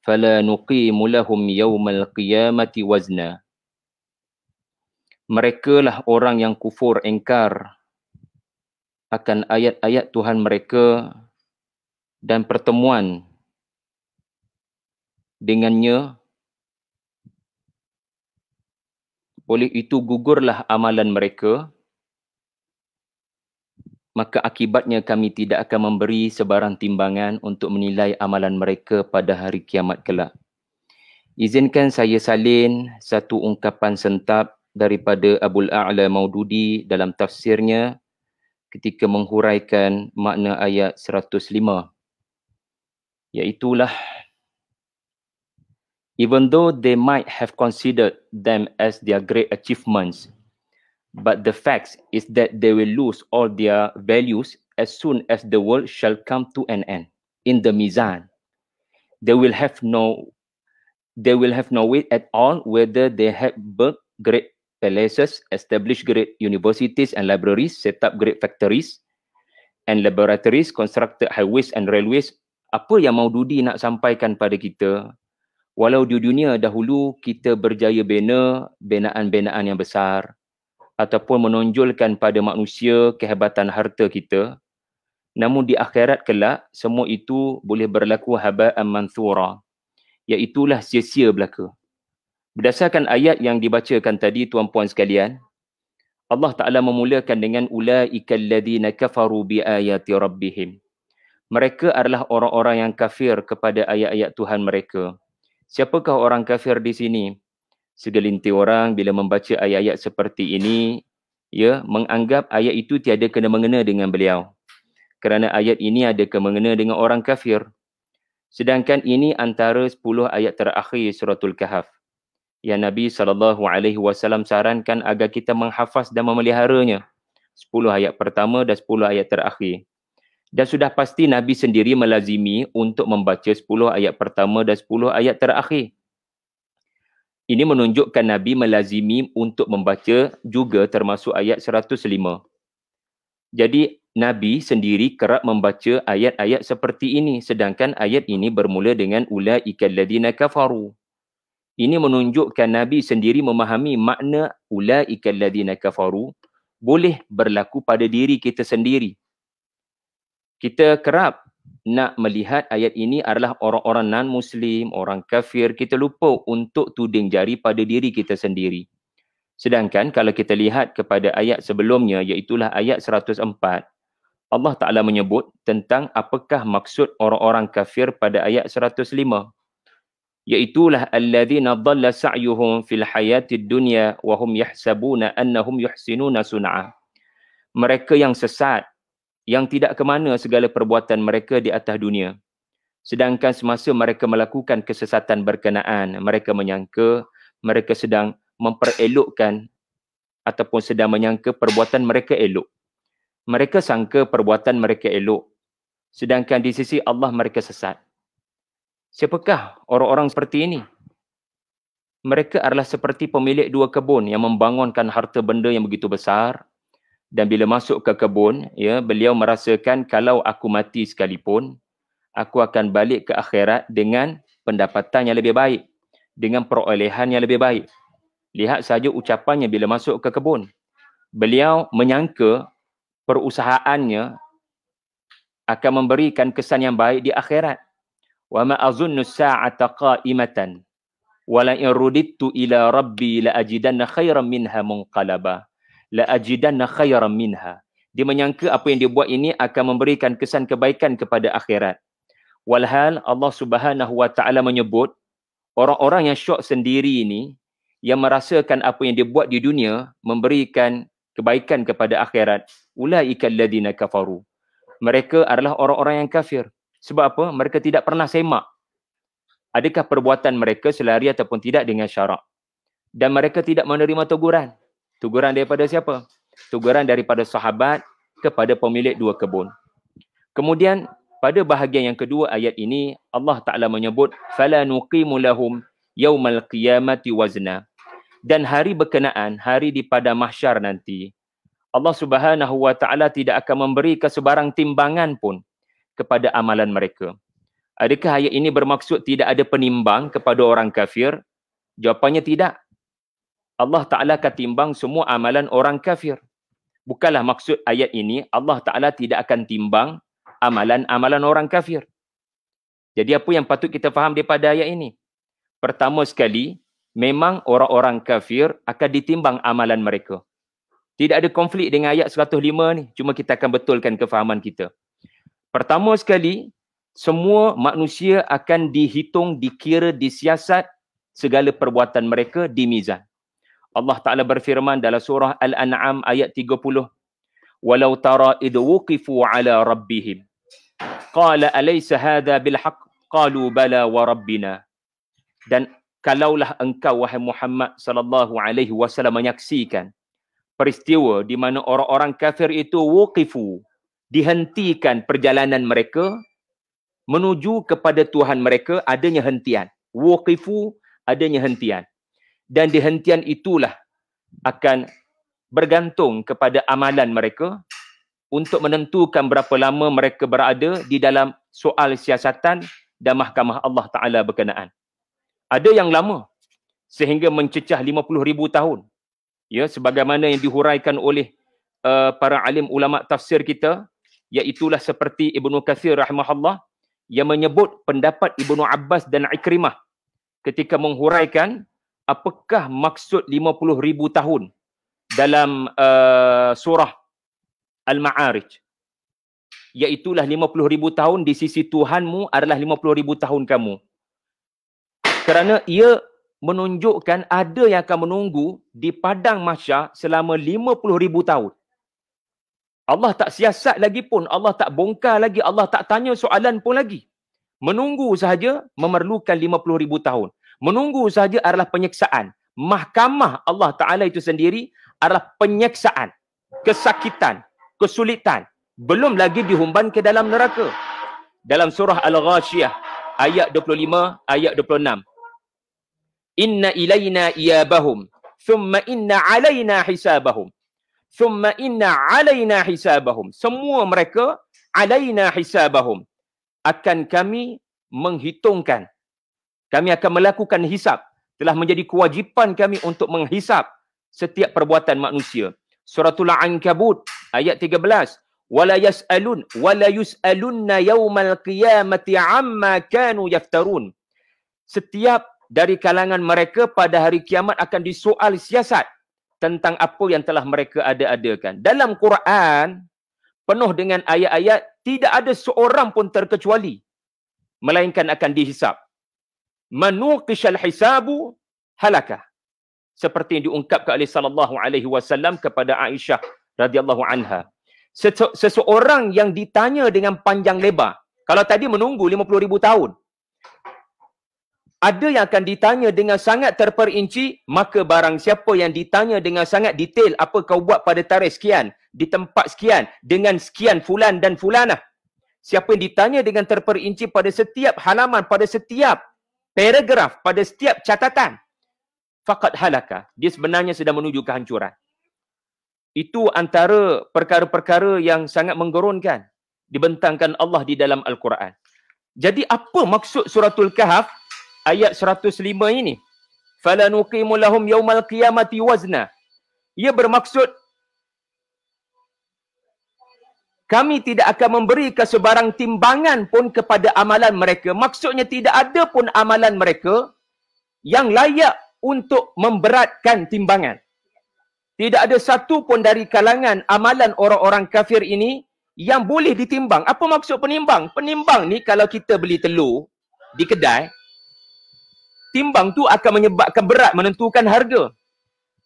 fala nuqimu lahum yawmal qiyamati wazna. Mereka lah orang yang kufur engkar akan ayat-ayat Tuhan mereka dan pertemuan dengannya, oleh itu gugurlah amalan mereka, maka akibatnya kami tidak akan memberi sebarang timbangan untuk menilai amalan mereka pada hari kiamat kelak. Izinkan saya salin satu ungkapan sentap daripada Abul A'la Maududi dalam tafsirnya ketika menghuraikan makna ayat 105, iaitulah, even though they might have considered them as their great achievements, but the fact is that they will lose all their values as soon as the world shall come to an end. In the Mizan, they will have no weight at all, whether they have built great palaces, established great universities and libraries, set up great factories and laboratories, constructed highways and railways. Apa yang Maududi nak sampaikan pada kita? Walau di dunia dahulu kita berjaya bina binaan-binaan yang besar ataupun menonjolkan pada manusia kehebatan harta kita, namun di akhirat kelak semua itu boleh berlaku haba'an manthura, iaitulah sia-sia belaka. Berdasarkan ayat yang dibacakan tadi tuan-puan sekalian, Allah Ta'ala memulakan dengan ulaika alladhina kafaru biayati rabbihim. Mereka adalah orang-orang yang kafir kepada ayat-ayat Tuhan mereka. Siapakah orang kafir di sini? Segelintir orang bila membaca ayat-ayat seperti ini, ya, menganggap ayat itu tiada kena-mengena dengan beliau. Kerana ayat ini ada kena-mengena dengan orang kafir. Sedangkan ini antara 10 ayat terakhir suratul Kahf yang Nabi SAW sarankan agar kita menghafaz dan memeliharanya. 10 ayat pertama dan 10 ayat terakhir. Dan sudah pasti Nabi sendiri melazimi untuk membaca 10 ayat pertama dan 10 ayat terakhir. Ini menunjukkan Nabi melazimi untuk membaca juga termasuk ayat 105. Jadi Nabi sendiri kerap membaca ayat-ayat seperti ini, sedangkan ayat ini bermula dengan ulaika alladhina kafaru. Ini menunjukkan Nabi sendiri memahami makna ulaika alladhina kafaru, boleh berlaku pada diri kita sendiri. Kita kerap nak melihat ayat ini adalah orang-orang non-Muslim, orang kafir. Kita lupa untuk tuding jari pada diri kita sendiri. Sedangkan kalau kita lihat kepada ayat sebelumnya, iaitulah ayat 104, Allah Ta'ala menyebut tentang apakah maksud orang-orang kafir pada ayat 105. Iaitulah alladzina dhalla sa'yuhum fil hayatid dunya wa hum yahsabuna annahum yuhsinuna sun'a. Mereka yang sesat, yang tidak ke mana segala perbuatan mereka di atas dunia. Sedangkan semasa mereka melakukan kesesatan berkenaan, mereka menyangka mereka sedang memperelokkan ataupun sedang menyangka perbuatan mereka elok. Mereka sangka perbuatan mereka elok. Sedangkan di sisi Allah mereka sesat. Siapakah orang-orang seperti ini? Mereka adalah seperti pemilik dua kebun yang membangunkan harta benda yang begitu besar. Dan bila masuk ke kebun, ya, beliau merasakan kalau aku mati sekalipun, aku akan balik ke akhirat dengan pendapatan yang lebih baik, dengan perolehan yang lebih baik. Lihat saja ucapannya bila masuk ke kebun. Beliau menyangka perusahaannya akan memberikan kesan yang baik di akhirat. Wa ma azunnu as-sa'ata qa'imatan wa la in rudidtu ila rabbi la ajidanna khairan minha munqalaba. La ajidanna khairan minha. Dia menyangka apa yang dia buat ini akan memberikan kesan kebaikan kepada akhirat. Walhal Allah Subhanahu wa taala menyebut orang-orang yang syok sendiri ini, yang merasakan apa yang dia buat di dunia memberikan kebaikan kepada akhirat, ulaikal ladina kafaru. Mereka adalah orang-orang yang kafir. Sebab apa? Mereka tidak pernah semak adakah perbuatan mereka selari ataupun tidak dengan syarak. Dan mereka tidak menerima teguran. Teguran daripada siapa? Teguran daripada sahabat kepada pemilik dua kebun. Kemudian pada bahagian yang kedua ayat ini, Allah Ta'ala menyebut fala nuqimu lahum yaumal qiyamati wazna. Dan hari berkenaan, hari di pada mahsyar nanti, Allah Subhanahu wa taala tidak akan memberi sebarang timbangan pun kepada amalan mereka. Adakah ayat ini bermaksud tidak ada penimbang kepada orang kafir? Jawapannya tidak. Allah Ta'ala akan timbang semua amalan orang kafir. Bukanlah maksud ayat ini Allah Ta'ala tidak akan timbang amalan-amalan orang kafir. Jadi apa yang patut kita faham daripada ayat ini? Pertama sekali, memang orang-orang kafir akan ditimbang amalan mereka. Tidak ada konflik dengan ayat 105 ni. Cuma kita akan betulkan kefahaman kita. Pertama sekali, semua manusia akan dihitung, dikira, disiasat segala perbuatan mereka di mizan. Allah Ta'ala berfirman dalam surah Al-An'am ayat 30. Walau tara idh wuqifu ala rabbihim. Qala alaysa hadha bilhaq? Qalu bala wa rabbina. Dan kalaulah engkau wahai Muhammad sallallahu alaihi wasallam menyaksikan peristiwa di mana orang-orang kafir itu wuqifu, dihentikan perjalanan mereka menuju kepada Tuhan mereka, adanya hentian. Wuqifu, adanya hentian. Dan di hentian itulah akan bergantung kepada amalan mereka untuk menentukan berapa lama mereka berada di dalam soal siasatan dan mahkamah Allah Ta'ala berkenaan. Ada yang lama sehingga mencecah 50,000 tahun. Ya, sebagaimana yang dihuraikan oleh para alim ulama tafsir kita, iaitulah seperti Ibnu Katsir rahimahullah yang menyebut pendapat Ibnu Abbas dan Ikrimah ketika menghuraikan apakah maksud 50,000 tahun dalam surah Al-Ma'arij. Iaitulah 50,000 tahun di sisi Tuhanmu adalah 50,000 tahun kamu. Kerana ia menunjukkan ada yang akan menunggu di padang mahsyar selama 50,000 tahun. Allah tak siasat lagi pun, Allah tak bongkar lagi, Allah tak tanya soalan pun lagi. Menunggu sahaja memerlukan 50,000 tahun. Menunggu sahaja adalah penyeksaan. Mahkamah Allah Ta'ala itu sendiri adalah penyeksaan, kesakitan, kesulitan. Belum lagi dihumban ke dalam neraka. Dalam surah Al-Ghashiyah ayat 25, ayat 26. Inna ilayna iyabahum, thumma inna alayna hisabahum. Thumma inna alayna hisabahum. Semua mereka alayna hisabahum. Akan kami menghitungkan. Kami akan melakukan hisab. Telah menjadi kewajipan kami untuk menghisab setiap perbuatan manusia. Suratul Ankabut ayat 13. Wala yus'alunna yaumal qiyamati amma kanu yaftarun. Setiap dari kalangan mereka pada hari kiamat akan disoal siasat tentang apa yang telah mereka ada-adakan. Dalam Quran penuh dengan ayat-ayat tidak ada seorang pun terkecuali melainkan akan dihisab. Manuqishal hisabu halakah. Seperti yang diungkapkan oleh sallallahu alaihi wasallam kepada Aisyah radhiyallahu anha. Seseorang yang ditanya dengan panjang lebar. Kalau tadi menunggu 50,000 tahun. Ada yang akan ditanya dengan sangat terperinci, maka barang siapa yang ditanya dengan sangat detail, apa kau buat pada tarikh sekian, di tempat sekian, dengan sekian fulan dan fulanah. Siapa yang ditanya dengan terperinci pada setiap halaman, pada setiap paragraf, pada setiap catatan, faqad halaka. Dia sebenarnya sedang menuju kehancuran. Itu antara perkara-perkara yang sangat menggerunkan dibentangkan Allah di dalam Al-Quran. Jadi apa maksud suratul Kahf ayat 105 ini? Fala nuqimu lahum yaumal qiyamati wazna. Ia bermaksud kami tidak akan memberi sebarang timbangan pun kepada amalan mereka. Maksudnya tidak ada pun amalan mereka yang layak untuk memberatkan timbangan. Tidak ada satu pun dari kalangan amalan orang-orang kafir ini yang boleh ditimbang. Apa maksud penimbang? Penimbang ni kalau kita beli telur di kedai, timbang tu akan menyebabkan berat, menentukan harga.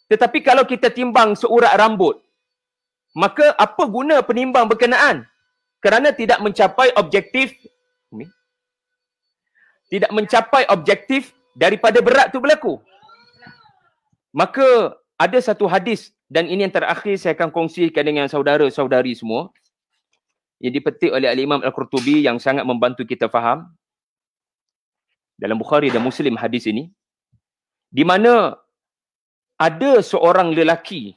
Tetapi kalau kita timbang seurat rambut, maka apa guna penimbang berkenaan? Kerana tidak mencapai objektif, tidak mencapai objektif daripada berat tu berlaku. Maka ada satu hadis, dan ini yang terakhir saya akan kongsikan dengan saudara-saudari semua, yang dipetik oleh Al-Imam Al-Qurtubi yang sangat membantu kita faham. Dalam Bukhari dan Muslim hadis ini, di mana ada seorang lelaki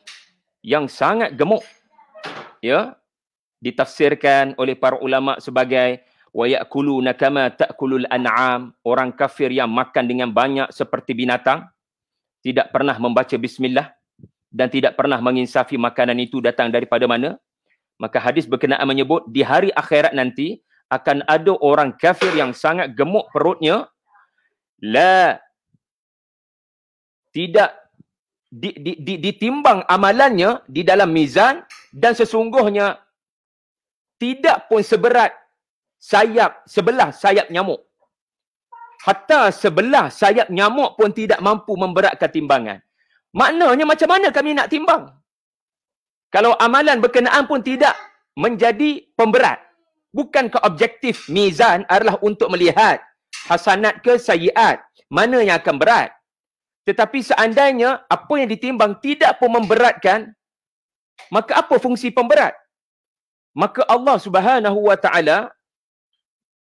yang sangat gemuk, ya, ditafsirkan oleh para ulama sebagai wa ya'kuluna kama ta'kulul an'am, orang kafir yang makan dengan banyak seperti binatang, tidak pernah membaca bismillah dan tidak pernah menginsafi makanan itu datang daripada mana. Maka hadis berkenaan menyebut di hari akhirat nanti akan ada orang kafir yang sangat gemuk perutnya, tidak ditimbang amalannya di dalam mizan, dan sesungguhnya tidak pun seberat sebelah sayap nyamuk. Hatta sebelah sayap nyamuk pun tidak mampu memberatkan timbangan. Maknanya macam mana kami nak timbang? Kalau amalan berkenaan pun tidak menjadi pemberat. Bukankah objektif mizan adalah untuk melihat hasanat ke sayyiat, mana yang akan berat? Tetapi seandainya apa yang ditimbang tidak pun memberatkan, maka apa fungsi pemberat? Maka Allah Subhanahu wa taala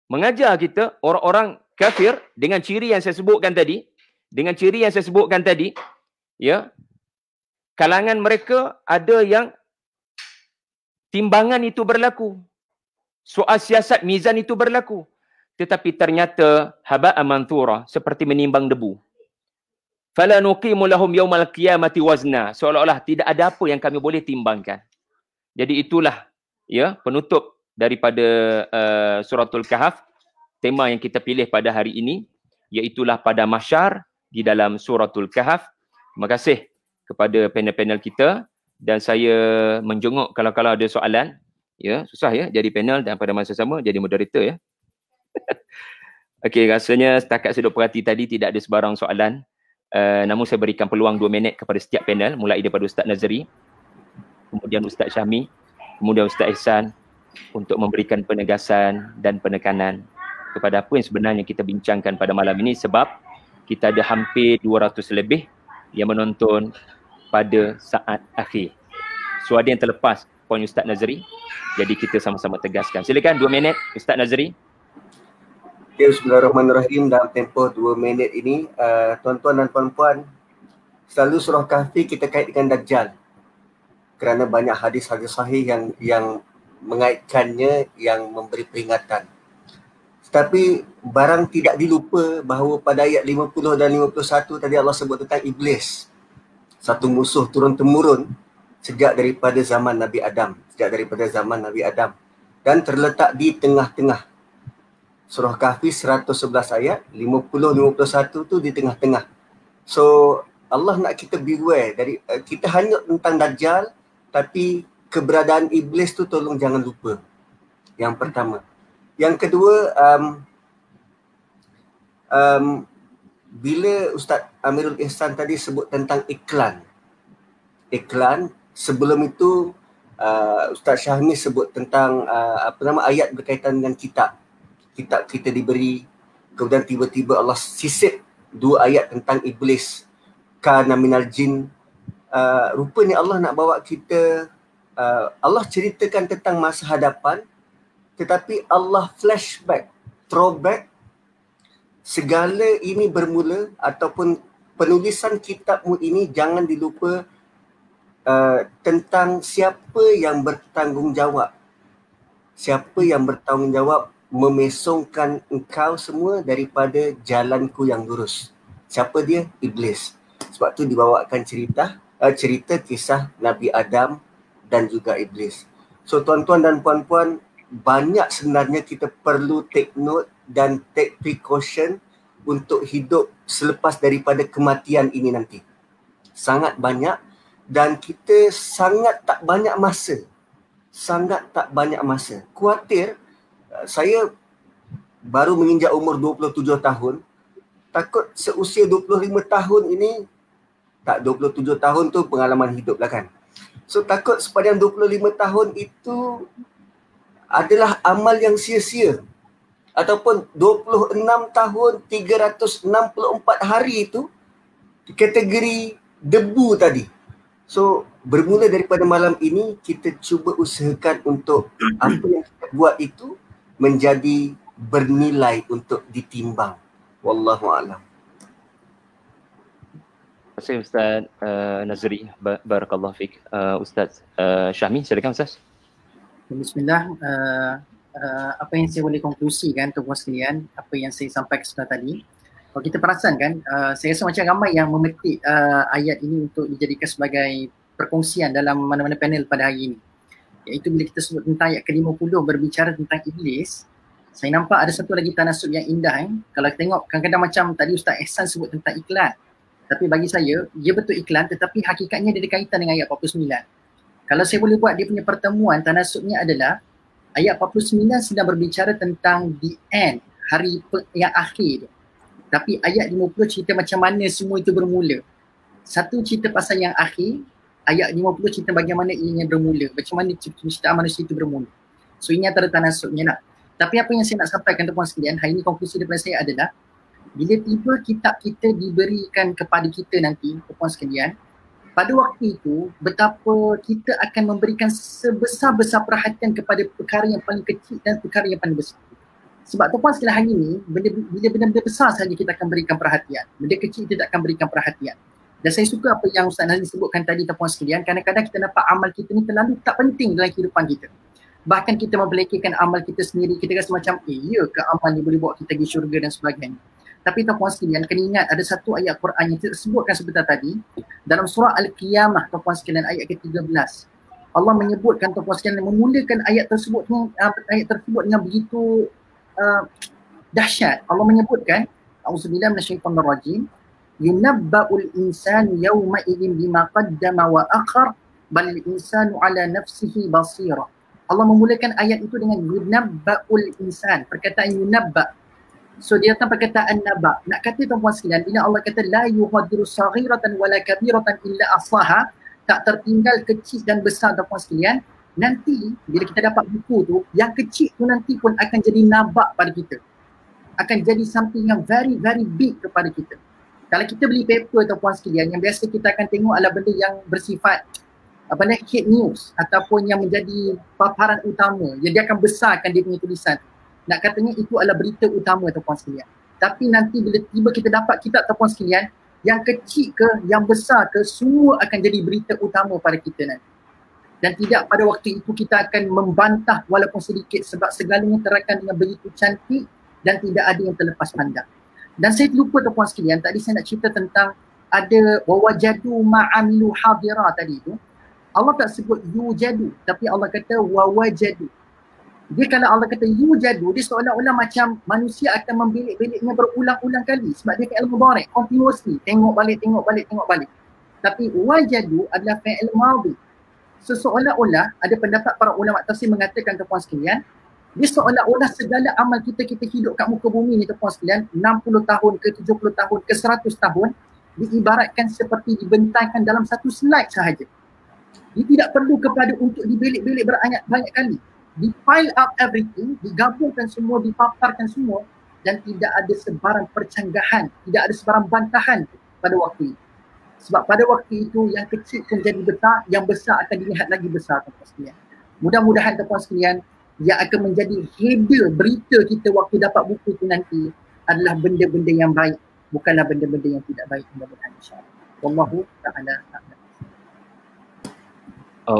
mengajar kita orang-orang kafir dengan ciri yang saya sebutkan tadi, ya. Kalangan mereka ada yang timbangan itu berlaku. Soal siasat mizan itu berlaku. Tetapi ternyata haba'an manthura, seperti menimbang debu. Fala nuqimu lahum yaumal qiyamati wazna. Seolah-olah tidak ada apa yang kami boleh timbangkan. Jadi itulah, ya, penutup daripada suratul Kahf. Tema yang kita pilih pada hari ini iaitulah pada mahsyar di dalam suratul Kahf. Terima kasih kepada panel-panel kita, dan saya menjenguk kalau ada soalan. Ya, susah ya jadi panel dan pada masa sama jadi moderator, ya. Okey, rasanya setakat saya duk perhati tadi tidak ada sebarang soalan. Namun saya berikan peluang 2 minit kepada setiap panel, mulai daripada Ustaz Nazri, kemudian Ustaz Syahmi, kemudian Ustaz Ihsan, untuk memberikan penegasan dan penekanan kepada apa yang sebenarnya kita bincangkan pada malam ini, sebab kita ada hampir 200 lebih yang menonton pada saat akhir. So ada yang terlepas poin Ustaz Nazri, jadi kita sama-sama tegaskan. Silakan 2 minit Ustaz Nazri. Okay, bismillahirrahmanirrahim. Dalam tempoh 2 minit ini, tuan-tuan dan puan-puan, selalu surah Kahfi kita kait dengan Dajjal. Kerana banyak hadis-hadis sahih yang mengaitkannya, yang memberi peringatan. Tetapi barang tidak dilupa bahawa pada ayat 50 dan 51 tadi Allah sebut tentang iblis. Satu musuh turun-temurun sejak daripada zaman Nabi Adam, dan terletak di tengah-tengah. Surah Kahfi 111 ayat, 50-51 tu di tengah-tengah. So Allah nak kita beware dari kita hanyut tentang Dajjal, tapi keberadaan iblis tu tolong jangan lupa. Yang pertama. Yang kedua, bila Ustaz Amirul Ihsan tadi sebut tentang iklan, sebelum itu Ustaz Syahmi sebut tentang ayat berkaitan dengan kitab kita diberi, kemudian tiba-tiba Allah sisip 2 ayat tentang iblis, kana minal jin. Rupanya Allah nak bawa kita, Allah ceritakan tentang masa hadapan, tetapi Allah flashback, throwback. Segala ini bermula ataupun penulisan kitabmu ini jangan dilupa tentang siapa yang bertanggungjawab. Siapa yang bertanggungjawab memesongkan engkau semua daripada jalanku yang lurus. Siapa dia? Iblis. Sebab tu dibawakan cerita kisah Nabi Adam dan juga iblis. So tuan-tuan dan puan-puan, banyak sebenarnya kita perlu take note dan take precaution untuk hidup selepas daripada kematian ini nanti. Sangat banyak, dan kita sangat tak banyak masa. Khawatir, saya baru menginjak umur 27 tahun, takut seusia 25 tahun ini, tak 27 tahun tu pengalaman hidup lah kan. So takut sepanjang 25 tahun itu adalah amal yang sia-sia. Ataupun 26 tahun 364 hari itu kategori debu tadi. So bermula daripada malam ini kita cuba usahakan untuk apa yang kita buat itu menjadi bernilai untuk ditimbang. Wallahu a'lam. Terima kasih Ustaz Nazri. Barakallahu fiik. Ustaz Syahmi, silakan Ustaz. Bismillah. Apa yang saya boleh konklusikan tuan-tuan sekalian, apa yang saya sampaikan sebentar tadi, kalau kita perasan kan, saya rasa macam ramai yang memetik ayat ini untuk dijadikan sebagai perkongsian dalam mana-mana panel pada hari ini. Iaitu bila kita sebut tentang ayat ke-50 berbicara tentang iblis, saya nampak ada satu lagi tanasub yang indah. Kalau kita tengok kadang-kadang macam tadi Ustaz Ihsan sebut tentang iklan, tapi bagi saya dia betul iklan, tetapi hakikatnya dia ada kaitan dengan ayat 49. Kalau saya boleh buat dia punya pertemuan, tanasubnya adalah ayat 49 sedang berbicara tentang the end, hari yang akhir tu. Tapi ayat 50 cerita macam mana semua itu bermula. Satu cerita pasal yang akhir, ayat 50 cerita bagaimana ianya bermula, macam mana ciptaan manusia itu bermula. So ini antara tanasubnya lah. Tapi apa yang saya nak sampaikan tuan-tuan sekalian, hari ini konklusi daripada saya adalah bila tiba kitab kita diberikan kepada kita nanti, tuan-tuan sekalian, pada waktu itu betapa kita akan memberikan sebesar-besar perhatian kepada perkara yang paling kecil dan perkara yang paling besar. Sebab tuan-tuan sekalian hari ini, bila benda-benda besar saja kita akan berikan perhatian, benda kecil tidak akan berikan perhatian. Dan saya suka apa yang Ustaz Nazri sebutkan tadi tuan-tuan sekalian, kadang-kadang kita nampak amal kita ni terlalu tak penting dalam kehidupan kita. Bahkan kita memperlekehkan amal kita sendiri, kita rasa macam ya ke amal ni boleh bawa kita pergi syurga dan sebagainya. Tapi tuan-tuan sekalian, kena ingat ada satu ayat Quran yang kita sebutkan sebentar tadi dalam surah Al-Qiyamah tuan-tuan sekalian ayat ke-13. Allah menyebutkan tuan-tuan sekalian, memulakan ayat tersebut dengan begitu dahsyat. Allah menyebutkan, A'udzubillahi minasyaitonir rajim, yunabba'ul insanu yawma idzin bima qaddama wa akhar bal insanu ala nafsihi basira. Allah memulakan ayat itu dengan yunabba'ul insan, perkataan yunabba'. So dia datang perkataan naba'. Nak kata tuan-tuan sekalian, bila Allah kata la yughadiru saghiratan wala kabiratan illa ahsaha, tak tertinggal kecil dan besar tuan-tuan sekalian, nanti bila kita dapat buku tu, yang kecil tu nanti pun akan jadi naba' pada kita. Akan jadi something yang very very big kepada kita. Kalau kita beli paper tuan-tuan sekalian, yang biasa kita akan tengok adalah benda yang bersifat hit news ataupun yang menjadi paparan utama, yang dia akan besarkan dia punya tulisan. Nak katanya itu adalah berita utama tuan-tuan sekalian. Tapi nanti bila tiba kita dapat kitab tuan-tuan sekalian, yang kecil ke, yang besar ke, semua akan jadi berita utama pada kita nanti. Dan tidak pada waktu itu kita akan membantah walaupun sedikit, sebab segalanya terakan dengan begitu cantik dan tidak ada yang terlepas pandang. Dan saya lupa tuan-tuan sekalian, tadi saya nak cerita tentang ada wawajadu ma'amilu hadira tadi tu. Allah tak sebut yujadu, tapi Allah kata wawajadu. Dia kalau Allah kata yujadu, dia seolah-olah macam manusia akan membelik-beliknya berulang-ulang kali sebab dia fi'il mudhari', continuously, tengok balik. Tapi wajadu adalah fi'il madhi. Seolah-olah ada pendapat para ulama tafsir mengatakan tuan sekalian, dia seolah-olah segala amal kita hidup kat muka bumi ni tuan sekalian, 60 tahun ke 70 tahun ke 100 tahun, diibaratkan seperti dibentangkan dalam satu slide sahaja. Dia tidak perlu kepada untuk dibelik-belik banyak kali. Di pile up everything, digabungkan semua, dipaparkan semua dan tidak ada sebarang percanggahan, tidak ada sebarang bantahan pada waktu itu. Sebab pada waktu itu yang kecil pun jadi besar, yang besar akan dilihat lagi besar tuan sekalian. Mudah-mudahan tuan sekalian yang akan menjadi header berita kita waktu dapat buku itu nanti adalah benda-benda yang baik, bukanlah benda-benda yang tidak baik. Mudah-mudahan insya-Allah. Wallahu ta'ala a'lam.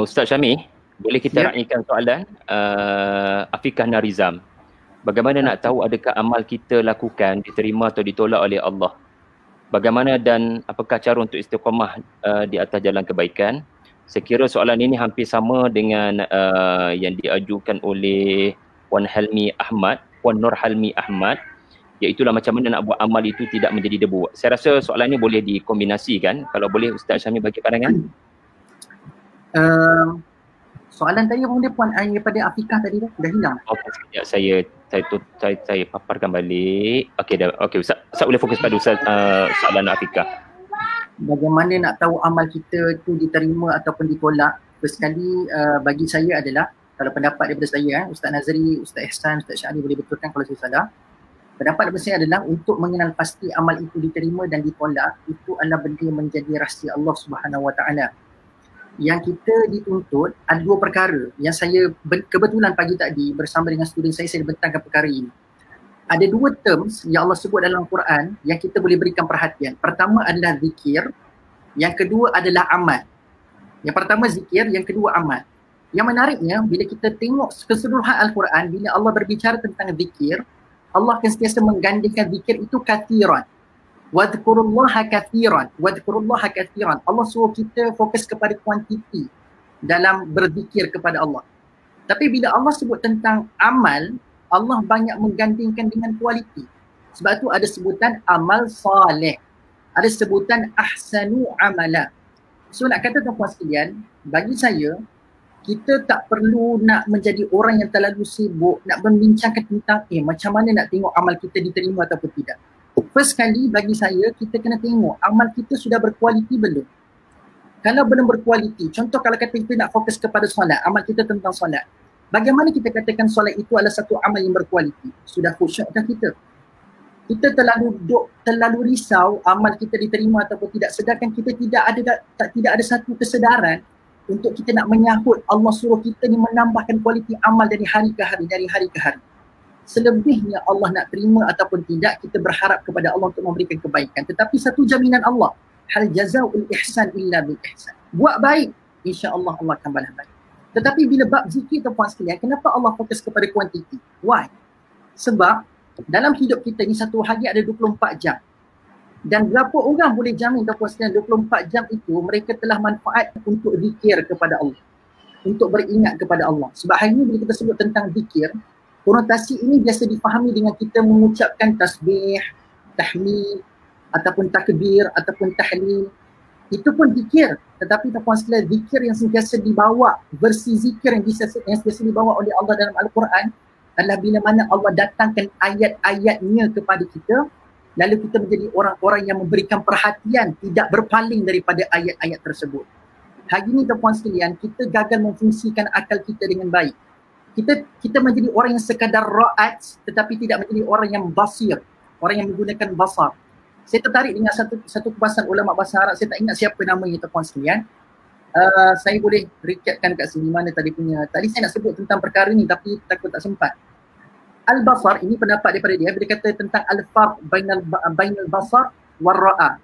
Ustaz Syami, boleh kita raihkan soalan Afikah Narizam. Bagaimana nak tahu adakah amal kita lakukan diterima atau ditolak oleh Allah? Bagaimana dan apakah cara untuk istiqamah di atas jalan kebaikan? Saya kira soalan ini hampir sama dengan yang diajukan oleh Puan Nur Halmi Ahmad, iaitulah macam mana nak buat amal itu tidak menjadi debu. Saya rasa soalan ini boleh dikombinasikan. Kalau boleh Ustaz Syami bagi pandangan. Soalan tadi apa dia Puan daripada Afikah tadi dah hilang. Sekejap saya paparkan balik. Okey dah. Okey Ustaz boleh fokus pada Ustaz soalan Afikah. Bagaimana nak tahu amal kita itu diterima ataupun ditolak? First sekali bagi saya adalah, kalau pendapat daripada saya, Ustaz Nazri, Ustaz Ihsan, Ustaz Syahri boleh betulkan kalau saya salah. Pendapat daripada saya adalah untuk mengenal pasti amal itu diterima dan ditolak, itu adalah benda yang menjadi rahsia Allah Subhanahu Wa Taala. Yang kita dituntut ada dua perkara yang saya kebetulan pagi tadi bersama dengan student saya bentangkan perkara ini. Ada dua terms yang Allah sebut dalam Quran yang kita boleh berikan perhatian. Pertama adalah zikir, yang kedua adalah amal. Yang pertama zikir, yang kedua amal. Yang menariknya bila kita tengok keseluruhan Al-Quran, bila Allah berbicara tentang zikir, Allah akan sentiasa menggandingkan zikir itu kathiran. Wadhkurullaha kathiran. Allah suruh kita fokus kepada kuantiti dalam berzikir kepada Allah. Tapi bila Allah sebut tentang amal, Allah banyak menggandingkan dengan kualiti. Sebab tu ada sebutan amal saleh, ada sebutan ahsanu amala. So nak kata tuan-tuan sekalian, bagi saya, kita tak perlu nak menjadi orang yang terlalu sibuk nak membincangkan tentang macam mana nak tengok amal kita diterima ataupun tidak. First kali bagi saya, kita kena tengok amal kita sudah berkualiti belum. Kalau belum berkualiti, contoh kalau kata kita nak fokus kepada solat, amal kita tentang solat, bagaimana kita katakan solat itu adalah satu amal yang berkualiti? Sudah khusyukkah kita? Kita terlalu risau amal kita diterima ataupun tidak, sedangkan kita tidak ada satu kesedaran untuk kita nak menyahut Allah suruh kita ni menambahkan kualiti amal dari hari ke hari. Selebihnya Allah nak terima ataupun tidak, kita berharap kepada Allah untuk memberikan kebaikan. Tetapi satu jaminan Allah, hal jazaa'ul ihsan illa bil ihsan. Buat baik, insya-Allah Allah akan balas baik. Tetapi bila bab zikir tuan sekalian, kenapa Allah fokus kepada kuantiti? Why? Sebab dalam hidup kita ni satu hari ada 24 jam. Dan berapa orang boleh jamin tuan sekalian 24 jam itu mereka telah manfaat untuk zikir kepada Allah, untuk beringat kepada Allah. Sebab hari ini bila kita sebut tentang zikir, konotasi ini biasa difahami dengan kita mengucapkan tasbih, tahmid ataupun takbir ataupun tahlil. Itu pun zikir. Tetapi tuan sekalian, zikir yang sentiasa dibawa, versi zikir yang sentiasa dibawa oleh Allah dalam Al-Quran adalah bila mana Allah datangkan ayat-ayatnya kepada kita, lalu kita menjadi orang-orang yang memberikan perhatian, tidak berpaling daripada ayat-ayat tersebut. Hari ini tuan sekalian, kita gagal memfungsikan akal kita dengan baik. Kita menjadi orang yang sekadar ra'at tetapi tidak menjadi orang yang basir, orang yang menggunakan basar. Saya tertarik dengan satu kupasan ulama bahasa Arab, saya tak ingat siapa namanya tuan sekalian. Saya boleh recapkan kat sini mana tadi saya nak sebut tentang perkara ni tapi takut tak sempat. Al-basar ini pendapat daripada dia bila kata tentang al-farq bainal basar war ra'a.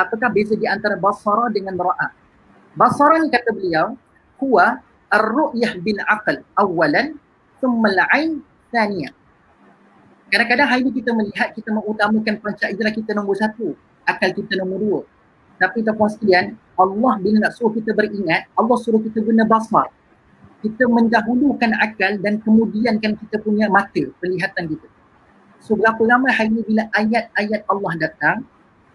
Apakah beza di antara basara dengan ra'a? Basara ni kata beliau, huwa ar-ru'yah bil aql awalan thumma al-'ain thaniyan. Kadang-kadang hari ini kita melihat, kita mengutamakan panca indera kita nombor 1, akal kita nombor 2. Tapi tuan sekalian, Allah bila nak suruh kita beringat, Allah suruh kita guna basar. Kita mendahulukan akal dan kemudian kan kita punya mata, penglihatan kita. So berapa ramai hari ni bila ayat-ayat Allah datang,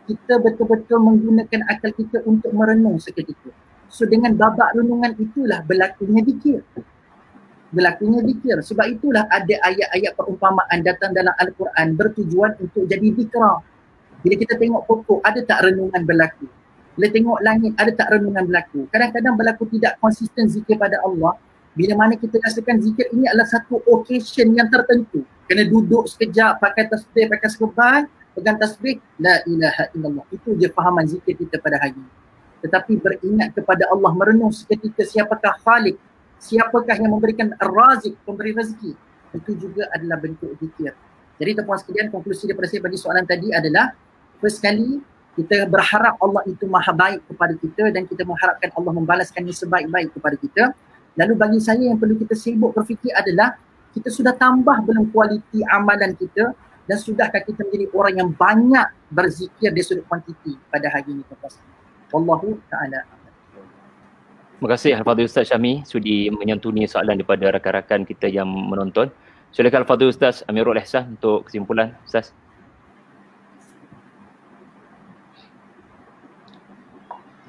kita betul-betul menggunakan akal kita untuk merenung seketika. So dengan babak renungan itulah berlakunya zikir. Sebab itulah ada ayat-ayat perumpamaan datang dalam Al-Quran bertujuan untuk jadi zikra. Bila kita tengok pokok, ada tak renungan berlaku? Bila tengok langit, ada tak renungan berlaku? Kadang-kadang berlaku tidak konsisten zikir pada Allah. Bila mana kita rasakan zikir ini adalah satu occasion yang tertentu. Kena duduk sekejap, pakai tasbih, pakai serban, pegang tasbih, la ilaha illallah. Itu je fahaman zikir kita pada hari ini. Tetapi beringat kepada Allah, merenung seketika siapakah Khalik, siapakah yang memberikan Ar-Razik, pemberi rezeki. Itu juga adalah bentuk zikir. Jadi tuan-tuan sekalian, konklusi daripada saya bagi soalan tadi adalah, first kali kita berharap Allah itu maha baik kepada kita dan kita mengharapkan Allah membalaskannya sebaik-baik kepada kita. Lalu bagi saya yang perlu kita sibuk berfikir adalah kita sudah tambah belum kualiti amalan kita dan sudahkah kita menjadi orang yang banyak berzikir dari sudut kuantiti pada hari ini. Wallahu ta'ala. Terima kasih Al-Fadhil Ustaz Syami sudi menyantuni soalan daripada rakan-rakan kita yang menonton. Silakan Al-Fadhil Ustaz Amirul Ihsan untuk kesimpulan Ustaz.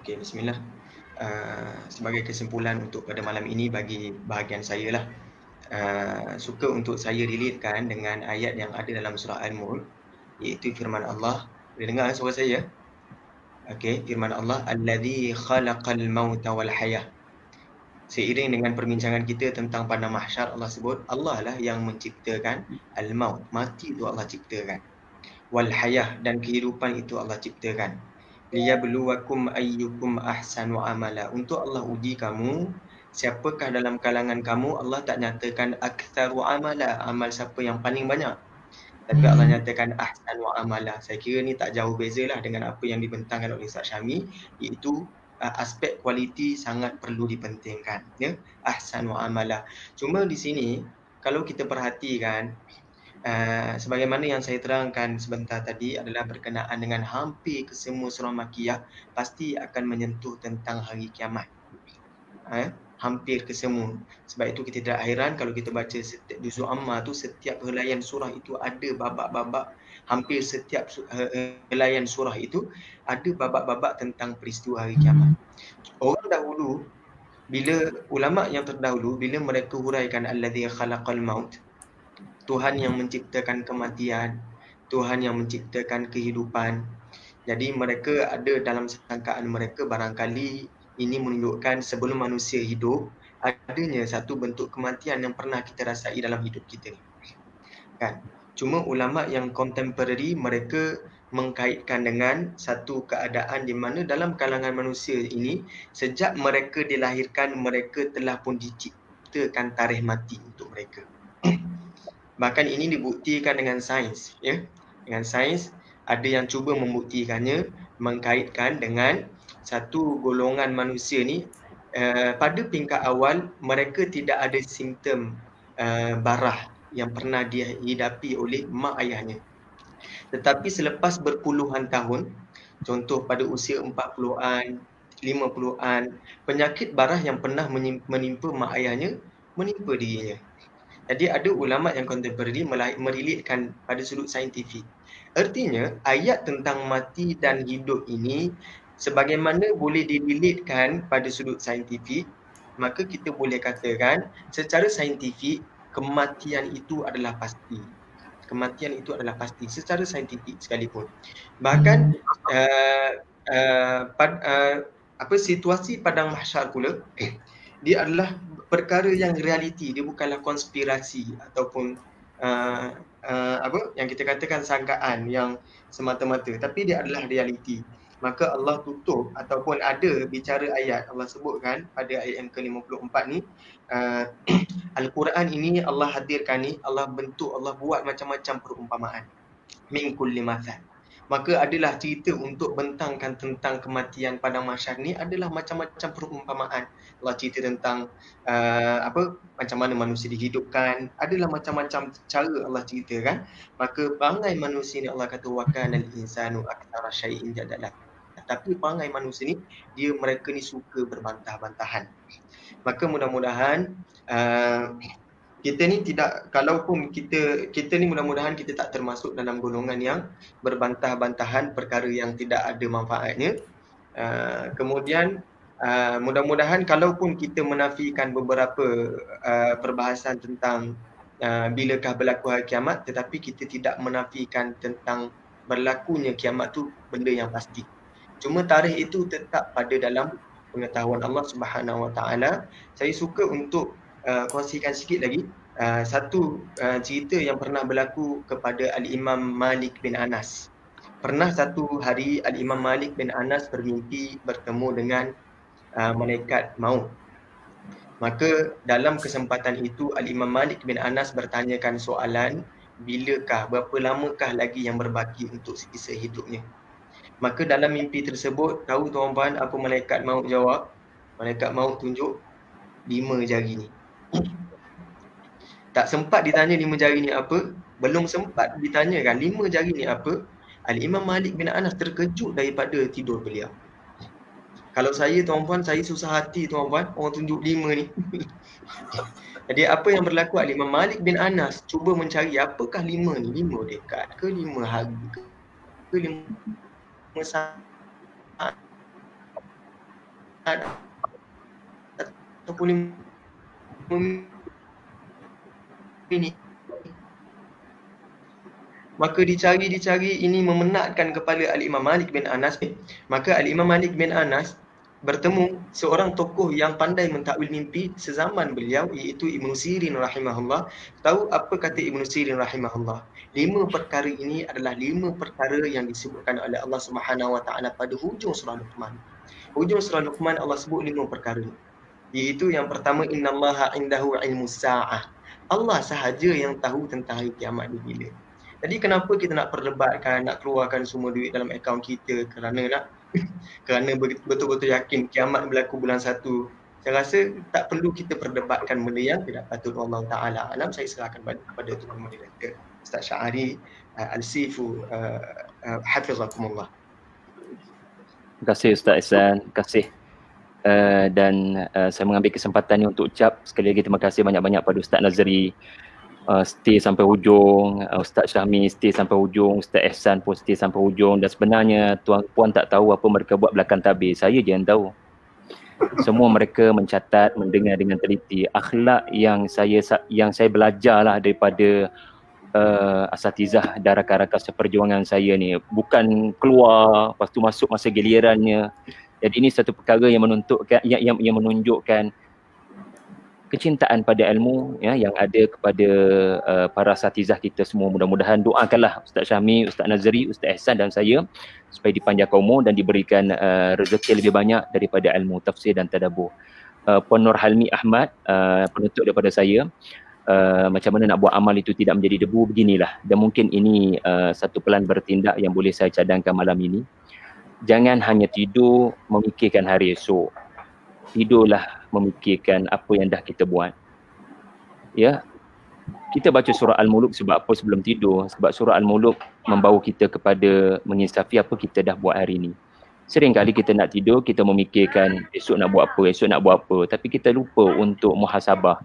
Okey, bismillah. Sebagai kesimpulan untuk pada malam ini bagi bahagian saya lah, suka untuk saya relatekan dengan ayat yang ada dalam surah Al-Mulk, iaitu firman Allah. Boleh dengar suara saya? Okey, firman Allah, allazi khalaqal mauta wal hayah. Seiring dengan perbincangan kita tentang pada mahsyar, Allah sebut Allah lah yang menciptakan al-maut, mati itu Allah ciptakan, wal hayah, dan kehidupan itu Allah ciptakan, liyabluwakum ayyukum ahsanu amala, untuk Allah uji kamu siapakah dalam kalangan kamu. Allah tak nyatakan aktsaru amala, amal siapa yang paling banyak, tapi Allah nyatakan ahsanu amala. Saya kira ni tak jauh bezalah dengan apa yang dibentangkan oleh Ustaz Syami, iaitu aspek kualiti sangat perlu dipentingkan, ya, ahsanu amala. Cuma di sini kalau kita perhatikan, sebagaimana yang saya terangkan sebentar tadi adalah berkenaan dengan hampir kesemua surah Makkiyah pasti akan menyentuh tentang hari kiamat. Hampir kesemua. Sebab itu kita tidak hairan kalau kita baca setiap juzuk amma tu, setiap helaian surah itu ada babak-babak. Hampir setiap helaian surah itu ada babak-babak tentang peristiwa hari kiamat. Orang dahulu, bila ulama yang terdahulu, bila mereka huraikan allazi khalaqal maut, Tuhan yang menciptakan kematian, Tuhan yang menciptakan kehidupan. Jadi mereka ada dalam sangkaan mereka barangkali ini menunjukkan sebelum manusia hidup, adanya satu bentuk kematian yang pernah kita rasai dalam hidup kita ni. Kan? Cuma ulama yang contemporary mereka mengkaitkan dengan satu keadaan di mana dalam kalangan manusia ini, sejak mereka dilahirkan, mereka telah pun diciptakan tarikh mati untuk mereka. Bahkan ini dibuktikan dengan sains, ya. Dengan sains ada yang cuba membuktikannya, mengkaitkan dengan satu golongan manusia ni pada peringkat awal mereka tidak ada simptom barah yang pernah dihidapi oleh mak ayahnya. Tetapi selepas berpuluhan tahun, contoh pada usia 40-an, 50-an, penyakit barah yang pernah menimpa mak ayahnya menimpa dirinya. Jadi ada ulama yang contemporary merelatekan pada sudut saintifik. Artinya ayat tentang mati dan hidup ini sebagaimana boleh direlatekan pada sudut saintifik, maka kita boleh katakan secara saintifik kematian itu adalah pasti. Kematian itu adalah pasti secara saintifik sekalipun. Bahkan situasi padang mahsyar pula dia adalah perkara yang realiti, dia bukanlah konspirasi ataupun yang kita katakan sangkaan yang semata-mata, tapi dia adalah realiti. Maka Allah tutup ataupun ada bicara ayat, Allah sebutkan pada ayat yang ke-54 ni, Al-Quran ini Allah hadirkan ni, Allah bentuk, Allah buat macam-macam perumpamaan. Min kulli mathal. Maka adalah cerita untuk bentangkan tentang kematian padang mahsyar ni adalah macam-macam perumpamaan. Allah cerita tentang macam mana manusia dihidupkan, adalah macam-macam cara Allah ceritakan. Maka perangai manusia ni Allah kata wa kana al-insanu aktsara syai'in jadala. Tapi perangai manusia ni, mereka ni suka berbantah-bantahan. Maka mudah-mudahan kita ni tidak, kalaupun kita ni mudah-mudahan kita tak termasuk dalam golongan yang berbantah-bantahan perkara yang tidak ada manfaatnya. Kemudian mudah-mudahan kalaupun kita menafikan beberapa perbahasan tentang bilakah berlaku hari kiamat, tetapi kita tidak menafikan tentang berlakunya kiamat tu benda yang pasti. Cuma tarikh itu tetap pada dalam pengetahuan Allah Subhanahu Wa Taala. Saya suka untuk kongsikan sikit lagi satu cerita yang pernah berlaku kepada Al-Imam Malik bin Anas. Pernah satu hari Al-Imam Malik bin Anas bermimpi bertemu dengan malaikat maut. Maka dalam kesempatan itu Al-Imam Malik bin Anas bertanyakan soalan, bilakah, berapa lamakah lagi yang berbaki untuk sisa hidupnya. Maka dalam mimpi tersebut, tahu tuan-tuan apa malaikat maut jawab? Malaikat maut tunjuk 5 jari ni. Tak sempat ditanya 5 jari ni apa, belum sempat ditanyakan 5 jari ni apa, Al-Imam Malik bin Anas terkejut daripada tidur beliau. Kalau saya tuan-puan, saya susah hati tuan-puan, orang tunjuk 5 ni. Jadi apa yang berlaku, Al-Imam Malik bin Anas cuba mencari apakah 5 ni, 5 dekat ke 5 hari ke 5 saat ataupun 5 ini. Maka dicari, ini memenatkan kepala Al-Imam Malik bin Anas. Maka Al-Imam Malik bin Anas bertemu seorang tokoh yang pandai mentakwil mimpi sezaman beliau, iaitu Ibn Sirin rahimahullah. Tahu apa kata Ibn Sirin rahimahullah? 5 perkara ini adalah 5 perkara yang disebutkan oleh Allah Subhanahu Wa Taala pada hujung surah Luqman. Hujung surah Luqman Allah sebut 5 perkara, iaitu yang pertama, innallaha indahu ilmus sa'ah. Allah sahaja yang tahu tentang hari kiamat ni bila. Jadi kenapa kita nak perdebatkan, nak keluarkan semua duit dalam akaun kita kerana betul-betul yakin kiamat berlaku bulan 1. Saya rasa tak perlu kita perdebatkan benda yang tidak patut. Allah Ta'ala alam. Saya serahkan kepada Tuan Moderator Ustaz Syahri Al-Sifu, hafizakumullah. Terima kasih Ustaz Ihsan, terima kasih. Dan saya mengambil kesempatan ni untuk ucap sekali lagi terima kasih banyak-banyak pada Ustaz Nazri, stay sampai hujung, Ustaz Syahmi stay sampai hujung, Ustaz Ihsan pun stay sampai hujung. Dan sebenarnya tuan-puan tak tahu apa mereka buat belakang tabir, saya je yang tahu. Semua mereka mencatat, mendengar dengan teliti akhlak yang saya belajar lah daripada asatizah dan rakan-rakan seperjuangan saya ni. Bukan keluar lepas tu masuk masa gilirannya. Jadi ini satu perkara yang menunjukkan kecintaan pada ilmu ya, yang ada kepada para asatizah kita semua. Mudah-mudahan doakanlah Ustaz Syahmi, Ustaz Nazri, Ustaz Ihsan dan saya supaya dipanjangkan umur dan diberikan rezeki lebih banyak daripada ilmu tafsir dan tadabbur. Puan Nur Halmi Ahmad, penutup daripada saya, macam mana nak buat amal itu tidak menjadi debu, beginilah. Dan mungkin ini satu pelan bertindak yang boleh saya cadangkan malam ini. Jangan hanya tidur memikirkan hari esok. Tidurlah memikirkan apa yang dah kita buat. Ya. Kita baca surah Al-Muluk sebab apa sebelum tidur? Sebab surah Al-Muluk membawa kita kepada menginsafi apa kita dah buat hari ini. Sering kali kita nak tidur, kita memikirkan esok nak buat apa, tapi kita lupa untuk muhasabah,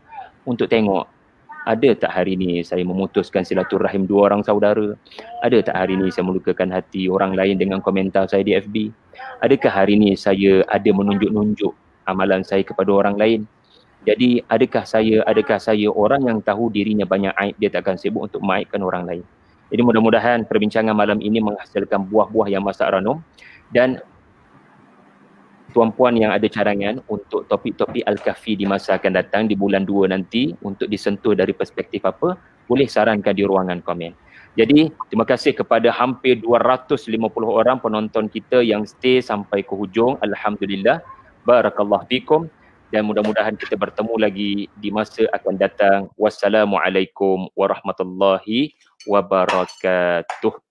untuk tengok ada tak hari ni saya memutuskan silaturahim 2 orang saudara? Ada tak hari ni saya melukakan hati orang lain dengan komentar saya di FB? Adakah hari ni saya ada menunjuk-nunjuk amalan saya kepada orang lain? Jadi adakah saya orang yang tahu dirinya banyak aib, dia tak akan sibuk untuk mengaibkan orang lain. Jadi mudah-mudahan perbincangan malam ini menghasilkan buah-buah yang masak ranum. Dan tuan-puan yang ada cadangan untuk topik-topik Al-Kahfi di masa akan datang di bulan 2 nanti untuk disentuh dari perspektif apa, boleh sarankan di ruangan komen. Jadi terima kasih kepada hampir 250 orang penonton kita yang stay sampai ke hujung. Alhamdulillah, barakallahu fikum, dan mudah-mudahan kita bertemu lagi di masa akan datang. Wassalamualaikum warahmatullahi wabarakatuh.